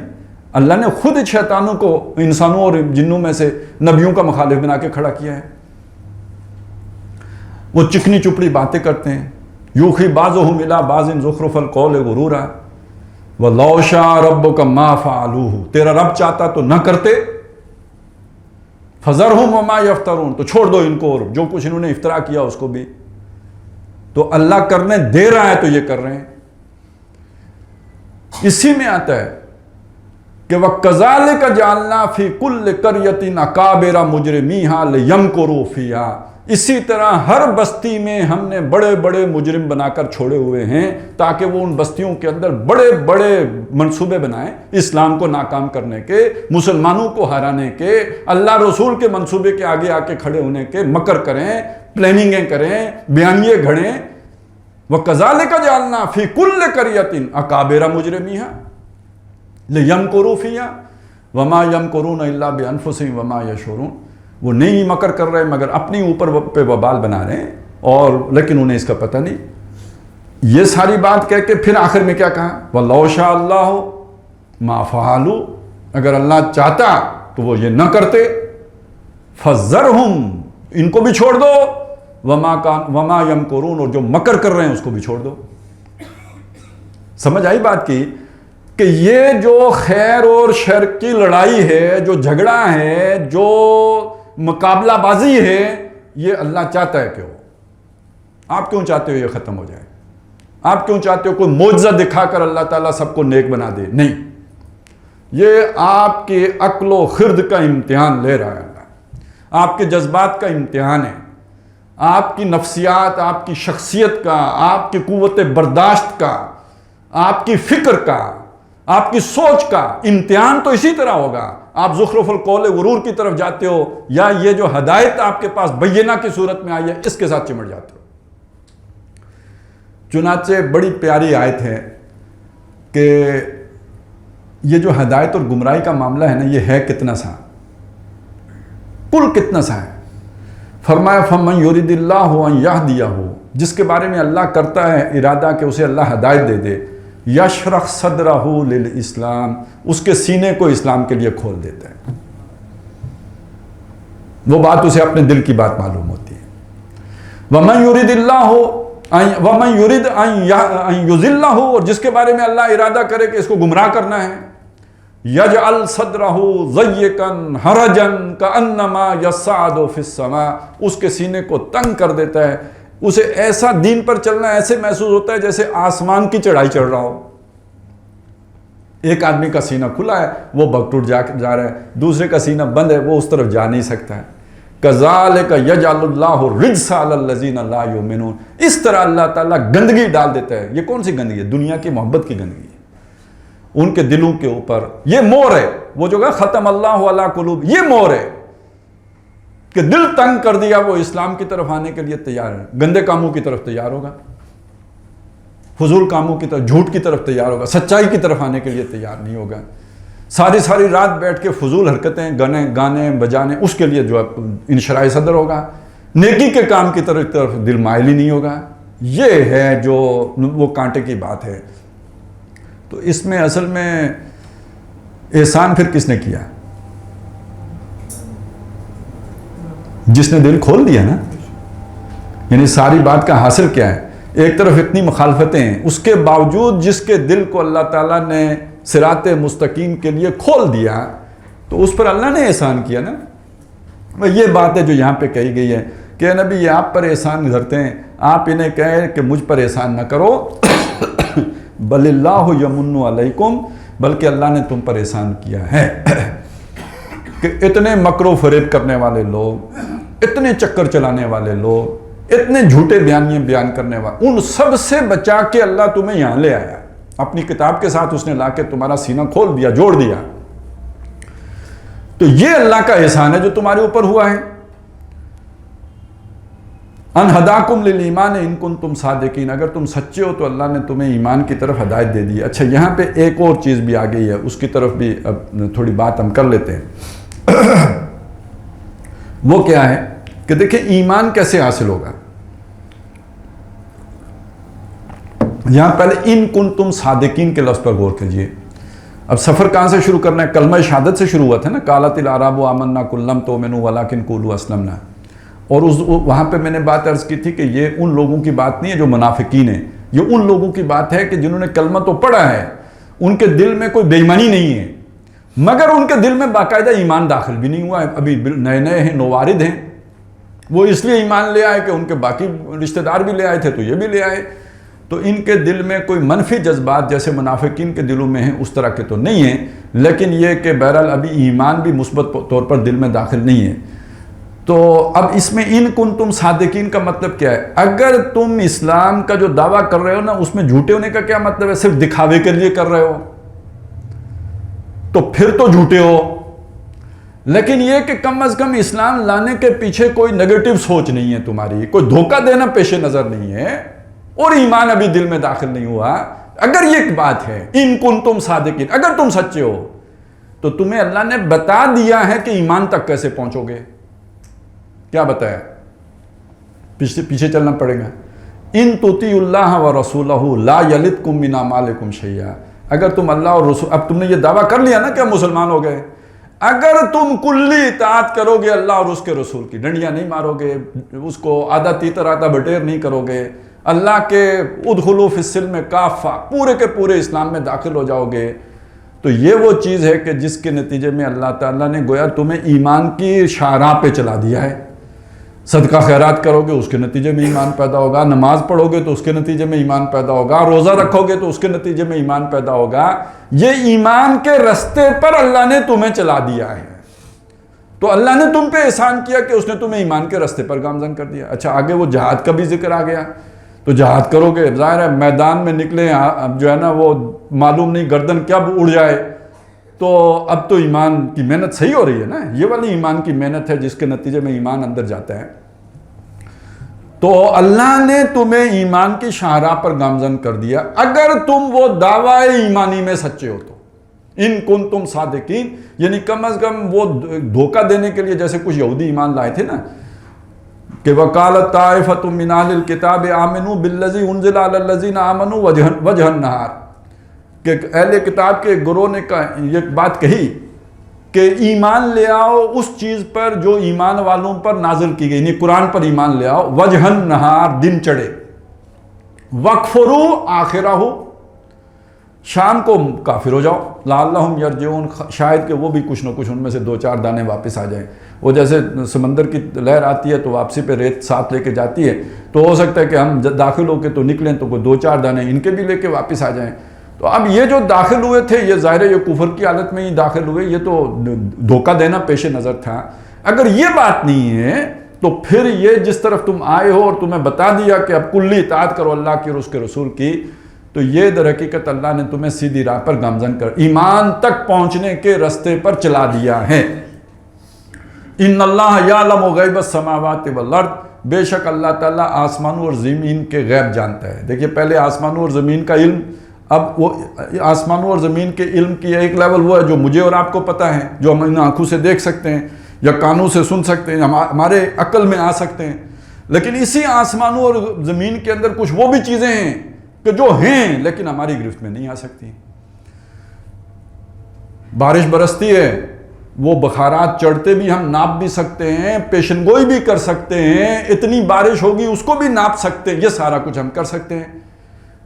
A: اللہ نے خود شیطانوں کو انسانوں اور جنوں میں سے نبیوں کا مخالف بنا کے کھڑا کیا ہے. وہ چکنی چپڑی باتیں کرتے ہیں. یوحی بعضهم الی بعض زخرف القول غرورا وَلَوْ شَاءَ رَبُّكَ مَا فَعَلُوهُ, تیرا رب چاہتا تو نہ کرتے. فَذَرْهُمْ وَمَا يَفْتَرُونَ, تو چھوڑ دو ان کو اور جو کچھ انہوں نے افترا کیا اس کو بھی. تو اللہ کرنے دے رہا ہے تو یہ کر رہے ہیں. اسی میں آتا ہے کہ وَكَذَلِكَ جَعَلْنَا فِي كُلِّ قَرْيَةٍ أَكَابِرَ مُجْرِمِيهَا لِيَمْكُرُوا فِيهَا, اسی طرح ہر بستی میں ہم نے بڑے بڑے مجرم بنا کر چھوڑے ہوئے ہیں تاکہ وہ ان بستیوں کے اندر بڑے بڑے منصوبے بنائیں, اسلام کو ناکام کرنے کے, مسلمانوں کو ہرانے کے, اللہ رسول کے منصوبے کے آگے آ کے کھڑے ہونے کے مکر کریں, پلاننگیں کریں, بیانیے گھڑیں. وَكَذَلِكَ جَعَلْنَا فِي كُلِّ قَرْيَةٍ أَكَابِرَ مُجْرِمِيهَا لِيَمْكُرُوا فِيهَا وَمَا يَمْكُرُونَ إِلَّا بِأَنفُسِهِمْ وَمَا يَشْعُرُونَ, وہ نہیں مکر کر رہے مگر اپنی اوپر پہ وبال بنا رہے ہیں, اور لیکن انہیں اس کا پتہ نہیں. یہ ساری بات کہہ کے پھر آخر میں کیا کہا, وَلَوْ شَاءَ اللَّهُ مَا فَعَلُوا, اگر اللہ چاہتا تو وہ یہ نہ کرتے. فَذَرْهُمْ, ان کو بھی چھوڑ دو, وَمَا يَمْكُرُونَ, اور جو مکر کر رہے ہیں اس کو بھی چھوڑ دو. سمجھ آئی بات کی کہ یہ جو خیر اور شر کی لڑائی ہے، جو جھگڑا ہے، جو مقابلہ بازی ہے، یہ اللہ چاہتا ہے کہ ہو۔ آپ کیوں چاہتے ہو یہ ختم ہو جائے؟ آپ کیوں چاہتے ہو کوئی معجزہ دکھا کر اللہ تعالیٰ سب کو نیک بنا دے؟ نہیں، یہ آپ کے عقل و خرد کا امتحان لے رہا ہے اللہ، آپ کے جذبات کا امتحان ہے، آپ کی نفسیات، آپ کی شخصیت کا، آپ کی قوت برداشت کا، آپ کی فکر کا، آپ کی سوچ کا امتحان تو اسی طرح ہوگا۔ آپ زخرف القول غرور کی طرف جاتے ہو، یا یہ جو ہدایت آپ کے پاس بینہ کی صورت میں آئی ہے اس کے ساتھ چمٹ جاتے ہو۔ چنانچہ بڑی پیاری آیت ہے کہ یہ جو ہدایت اور گمراہی کا معاملہ ہے نا، یہ ہے کتنا سا، کل کتنا سا ہے۔ فرمایا فَمَن يُرِدِ اللَّهُ أَن يَهْدِيَهُ، جس کے بارے میں اللہ کرتا ہے ارادہ کہ اسے اللہ ہدایت دے دے، یشرح صدرہ للاسلام، اس کے سینے کو اسلام کے لیے کھول دیتا ہے، وہ بات اسے اپنے دل کی بات معلوم ہوتی ہے۔ وَمَن يُرِدِ اللَّهُ وَمَن يُرِدْ أَن يُضِلَّهُ، اور جس کے بارے میں اللہ ارادہ کرے کہ اس کو گمراہ کرنا ہے، يَجْعَلْ صَدْرَهُ ضَيِّقًا حَرَجًا كَأَنَّمَا يَصَّعَدُ فِي السَّمَاءِ، اس کے سینے کو تنگ کر دیتا ہے، اسے ایسا دین پر چلنا ایسے محسوس ہوتا ہے جیسے آسمان کی چڑھائی چڑھ رہا ہو۔ ایک آدمی کا سینہ کھلا ہے، وہ بگٹوٹ جا رہا ہے، دوسرے کا سینہ بند ہے، وہ اس طرف جا نہیں سکتا ہے۔ کذالک یجعل اللہ الرجس علی الذین لا یؤمنون، اس طرح اللہ تعالیٰ گندگی ڈال دیتا ہے۔ یہ کون سی گندگی ہے؟ دنیا کی محبت کی گندگی ہے، ان کے دلوں کے اوپر یہ مور ہے، وہ جو کہ ختم اللہ علی قلوب، یہ مور ہے کہ دل تنگ کر دیا، وہ اسلام کی طرف آنے کے لیے تیار ہے، گندے کاموں کی طرف تیار ہوگا، فضول کاموں کی طرف، جھوٹ کی طرف تیار ہوگا، سچائی کی طرف آنے کے لیے تیار نہیں ہوگا، ساری رات بیٹھ کے فضول حرکتیں، گانے بجانے، اس کے لیے جو انشراح صدر ہوگا، نیکی کے کام کی طرف دل مائل ہی نہیں ہوگا۔ یہ ہے جو وہ کانٹے کی بات ہے۔ تو اس میں اصل میں احسان پھر کس نے کیا؟ جس نے دل کھول دیا نا۔ یعنی ساری بات کا حاصل کیا ہے؟ ایک طرف اتنی مخالفتیں ہیں، اس کے باوجود جس کے دل کو اللہ تعالیٰ نے صراط مستقیم کے لیے کھول دیا، تو اس پر اللہ نے احسان کیا نا۔ یہ بات ہے جو یہاں پہ کہی گئی ہے کہ نبی یہ آپ پر احسان گزرتے ہیں، آپ انہیں کہیں کہ مجھ پر احسان نہ کرو، بل اللہ یمن علیکم، بلکہ اللہ نے تم پر احسان کیا ہے کہ اتنے مکر و فریب کرنے والے لوگ، اتنے چکر چلانے والے لوگ، اتنے جھوٹے بیانیاں بیان کرنے والے، ان سب سے بچا کے اللہ تمہیں یہاں لے آیا، اپنی کتاب کے ساتھ اس نے لا کے تمہارا سینہ کھول دیا، جوڑ دیا۔ تو یہ اللہ کا احسان ہے جو تمہارے اوپر ہوا ہے۔ ان ہداکم للایمان ان کنتم صادقین، اگر تم سچے ہو تو اللہ نے تمہیں ایمان کی طرف ہدایت دے دی۔ اچھا، یہاں پہ ایک اور چیز بھی آ گئی ہے، اس کی طرف بھی اب تھوڑی بات ہم کر لیتے ہیں۔ وہ کیا ہے کہ دیکھیں ایمان کیسے حاصل ہوگا۔ یہاں پہلے ان کنتم صادقین کے لفظ پر غور کیجئے۔ اب سفر کہاں سے شروع کرنا ہے؟ کلمہ شہادت سے شروع ہوا تھا نا، قالت الاعراب آمنا قل لم تؤمنوا ولکن قولوا اسلمنا۔ اور وہاں پہ میں نے بات عرض کی تھی کہ یہ ان لوگوں کی بات نہیں ہے جو منافقین ہیں، یہ ان لوگوں کی بات ہے کہ جنہوں نے کلمہ تو پڑھا ہے، ان کے دل میں کوئی بے ایمانی نہیں ہے، مگر ان کے دل میں باقاعدہ ایمان داخل بھی نہیں ہوا ہے، ابھی نئے ہیں، نوارد ہیں۔ وہ اس لیے ایمان لے آئے کہ ان کے باقی رشتہ دار بھی لے آئے تھے تو یہ بھی لے آئے، تو ان کے دل میں کوئی منفی جذبات جیسے منافقین کے دلوں میں ہیں اس طرح کے تو نہیں ہیں، لیکن یہ کہ بہرحال ابھی ایمان بھی مثبت طور پر دل میں داخل نہیں ہے۔ تو اب اس میں ان کنتم صادقین کا مطلب کیا ہے؟ اگر تم اسلام کا جو دعویٰ کر رہے ہو نا، اس میں جھوٹے ہونے کا کیا مطلب ہے؟ صرف دکھاوے کے لیے کر رہے ہو تو پھر تو جھوٹے ہو، لیکن یہ کہ کم از کم اسلام لانے کے پیچھے کوئی نیگیٹو سوچ نہیں ہے تمہاری، کوئی دھوکہ دینا پیش نظر نہیں ہے، اور ایمان ابھی دل میں داخل نہیں ہوا۔ اگر یہ بات ہے ان کنتم صادقین، اگر تم سچے ہو تو تمہیں اللہ نے بتا دیا ہے کہ ایمان تک کیسے پہنچو گے۔ کیا بتایا؟ پیچھے چلنا پڑے گا۔ ان تطیعوا اللہ ورسولہ لا یلدکم من اعمالکم شیئا، اگر تم اللہ اور رسول، اب تم نے یہ دعویٰ کر لیا نا کہ ہم مسلمان ہو گئے، اگر تم کلی اطاعت کرو گے اللہ اور اس کے رسول کی، ڈنڈیاں نہیں مارو گے، اس کو آدھا تیتر آدھا بٹیر نہیں کرو گے، اللہ کے ادخلوا فی السلم کافہ، پورے کے پورے اسلام میں داخل ہو جاؤ گے، تو یہ وہ چیز ہے کہ جس کے نتیجے میں اللہ تعالیٰ نے گویا تمہیں ایمان کی شاہراہ پہ چلا دیا ہے۔ صدقہ خیرات کرو گے اس کے نتیجے میں ایمان پیدا ہوگا، نماز پڑھو گے تو اس کے نتیجے میں ایمان پیدا ہوگا، روزہ رکھو گے تو اس کے نتیجے میں ایمان پیدا ہوگا۔ یہ ایمان کے رستے پر اللہ نے تمہیں چلا دیا ہے۔ تو اللہ نے تم پہ احسان کیا کہ اس نے تمہیں ایمان کے رستے پر گامزن کر دیا۔ اچھا، آگے وہ جہاد کا بھی ذکر آ گیا، تو جہاد کرو گے، ظاہر ہے میدان میں نکلیں، اب جو ہے نا وہ معلوم نہیں گردن کب اڑ جائے، تو اب تو ایمان کی محنت صحیح ہو رہی ہے نا، یہ والی ایمان کی محنت ہے جس کے نتیجے میں ایمان اندر جاتا ہے۔ تو اللہ نے تمہیں ایمان کی شاہراہ پر گامزن کر دیا اگر تم وہ دعوی ایمانی میں سچے ہو تو، ان کنتم صادقین، یعنی کم از کم وہ دھوکہ دینے کے لیے، جیسے کچھ یہودی ایمان لائے تھے نا کہ وقالت طائفۃ من اہل الکتاب آمنوا بالذی انزل علی الذین آمنوا وجہ النہار، کہ اہل کتاب کے گروہ نے یہ بات کہی کہ ایمان لے آؤ اس چیز پر جو ایمان والوں پر نازل کی گئی، یعنی قرآن پر ایمان لے آؤ، وجہ النہار، دن چڑھے، وَاکْفُرُوا آخِرَہُ، شام کو کافر ہو جاؤ، لعلہم یرجعون، شاید کہ وہ بھی کچھ نہ کچھ ان میں سے دو چار دانے واپس آ جائیں۔ وہ جیسے سمندر کی لہر آتی ہے تو واپسی پہ ریت ساتھ لے کے جاتی ہے، تو ہو سکتا ہے کہ ہم داخل ہو کے تو نکلیں تو کوئی دو چار دانے ان کے بھی لے کے واپس آ جائیں۔ تو اب یہ جو داخل ہوئے تھے، یہ ظاہر ہے یہ کفر کی حالت میں ہی داخل ہوئے، یہ تو دھوکہ دینا پیش نظر تھا۔ اگر یہ بات نہیں ہے تو پھر یہ جس طرف تم آئے ہو اور تمہیں بتا دیا کہ اب کلی اطاعت کرو اللہ کی اور اس کے رسول کی، تو یہ در حقیقت اللہ نے تمہیں سیدھی راہ پر گامزن کر، ایمان تک پہنچنے کے رستے پر چلا دیا ہے۔ ان اللہ یعلم غیب السماوات والارض، بے شک اللہ تعالیٰ آسمانوں اور زمین کے غیب جانتا ہے۔ دیکھیے پہلے آسمانوں اور زمین کا علم، اب وہ آسمانوں اور زمین کے علم کی ایک لیول وہ ہے جو مجھے اور آپ کو پتہ ہے، جو ہم ان آنکھوں سے دیکھ سکتے ہیں یا کانوں سے سن سکتے ہیں، ہمارے عقل میں آ سکتے ہیں، لیکن اسی آسمانوں اور زمین کے اندر کچھ وہ بھی چیزیں ہیں کہ جو ہیں لیکن ہماری گرفت میں نہیں آ سکتی۔ بارش برستی ہے، وہ بخارات چڑھتے بھی ہم ناپ بھی سکتے ہیں، پیشن گوئی بھی کر سکتے ہیں، اتنی بارش ہوگی اس کو بھی ناپ سکتے ہیں، یہ سارا کچھ ہم کر سکتے ہیں،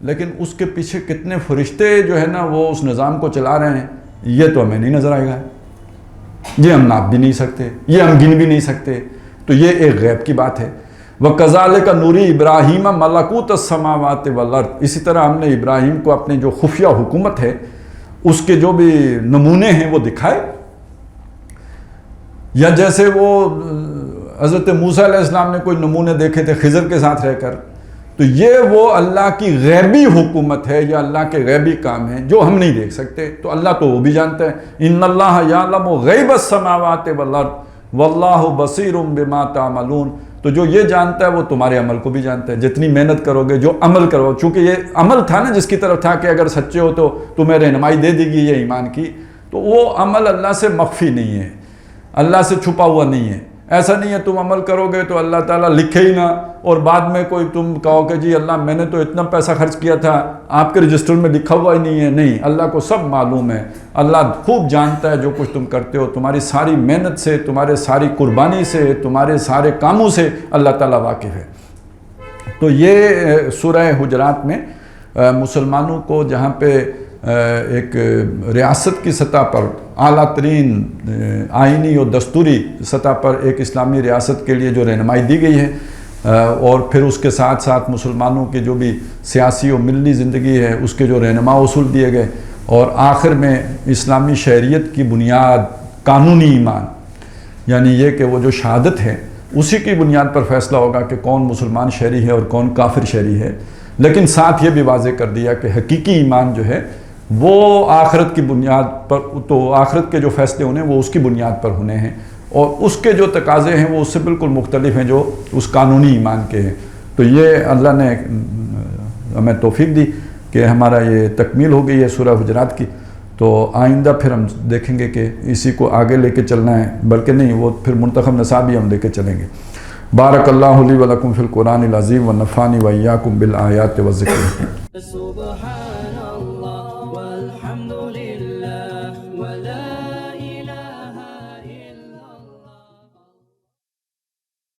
A: لیکن اس کے پیچھے کتنے فرشتے جو ہے نا وہ اس نظام کو چلا رہے ہیں، یہ تو ہمیں نہیں نظر آئے گا، یہ ہم ناپ بھی نہیں سکتے، یہ ہم گن بھی نہیں سکتے۔ تو یہ ایک غیب کی بات ہے۔ وَكَذَلِكَ نُرِي إِبْرَاهِيمَ مَلَكُوتَ السَّمَاوَاتِ وَالْأَرْضِ، اسی طرح ہم نے ابراہیم کو اپنے جو خفیہ حکومت ہے اس کے جو بھی نمونے ہیں وہ دکھائے، یا جیسے وہ حضرت موسیٰ علیہ السلام نے کوئی نمونے دیکھے تھے خضر کے ساتھ رہ کر، تو یہ وہ اللہ کی غیبی حکومت ہے یا اللہ کے غیبی کام ہیں جو ہم نہیں دیکھ سکتے، تو اللہ تو وہ بھی جانتا ہے۔ ان اللہ یعلم غیب السماوات والارض واللہ بصیر بما تعملون، تو جو یہ جانتا ہے وہ تمہارے عمل کو بھی جانتا ہے، جتنی محنت کرو گے، جو عمل کرو، چونکہ یہ عمل تھا نا جس کی طرف تھا کہ اگر سچے ہو تو تمہیں رہنمائی دے دے گی یہ ایمان کی، تو وہ عمل اللہ سے مخفی نہیں ہے، اللہ سے چھپا ہوا نہیں ہے۔ ایسا نہیں ہے تم عمل کرو گے تو اللہ تعالیٰ لکھے ہی نہ، اور بعد میں کوئی تم کہو کہ جی اللہ میں نے تو اتنا پیسہ خرچ کیا تھا، آپ کے رجسٹر میں لکھا ہوا ہی نہیں ہے۔ نہیں، اللہ کو سب معلوم ہے، اللہ خوب جانتا ہے جو کچھ تم کرتے ہو، تمہاری ساری محنت سے، تمہارے ساری قربانی سے، تمہارے سارے کاموں سے اللہ تعالیٰ واقف ہے۔ تو یہ سورہ حجرات میں مسلمانوں کو جہاں پہ ایک ریاست کی سطح پر اعلیٰ ترین آئینی اور دستوری سطح پر ایک اسلامی ریاست کے لیے جو رہنمائی دی گئی ہے، اور پھر اس کے ساتھ ساتھ مسلمانوں کی جو بھی سیاسی و ملی زندگی ہے اس کے جو رہنما اصول دیے گئے، اور آخر میں اسلامی شہریت کی بنیاد قانونی ایمان، یعنی یہ کہ وہ جو شہادت ہے اسی کی بنیاد پر فیصلہ ہوگا کہ کون مسلمان شہری ہے اور کون کافر شہری ہے، لیکن ساتھ یہ بھی واضح کر دیا کہ حقیقی ایمان جو ہے وہ آخرت کی بنیاد پر، تو آخرت کے جو فیصلے ہونے وہ اس کی بنیاد پر ہونے ہیں، اور اس کے جو تقاضے ہیں وہ اس سے بالکل مختلف ہیں جو اس قانونی ایمان کے ہیں۔ تو یہ اللہ نے ہمیں توفیق دی کہ ہمارا یہ تکمیل ہو گئی ہے سورہ حجرات کی، تو آئندہ پھر ہم دیکھیں گے کہ اسی کو آگے لے کے چلنا ہے، بلکہ نہیں، وہ پھر منتخب نصاب ہی ہم لے کے چلیں گے۔ بارک اللہ لی و لکم فی القرآن العظیم و نفعنی و ایاکم بالآیات و ذکر۔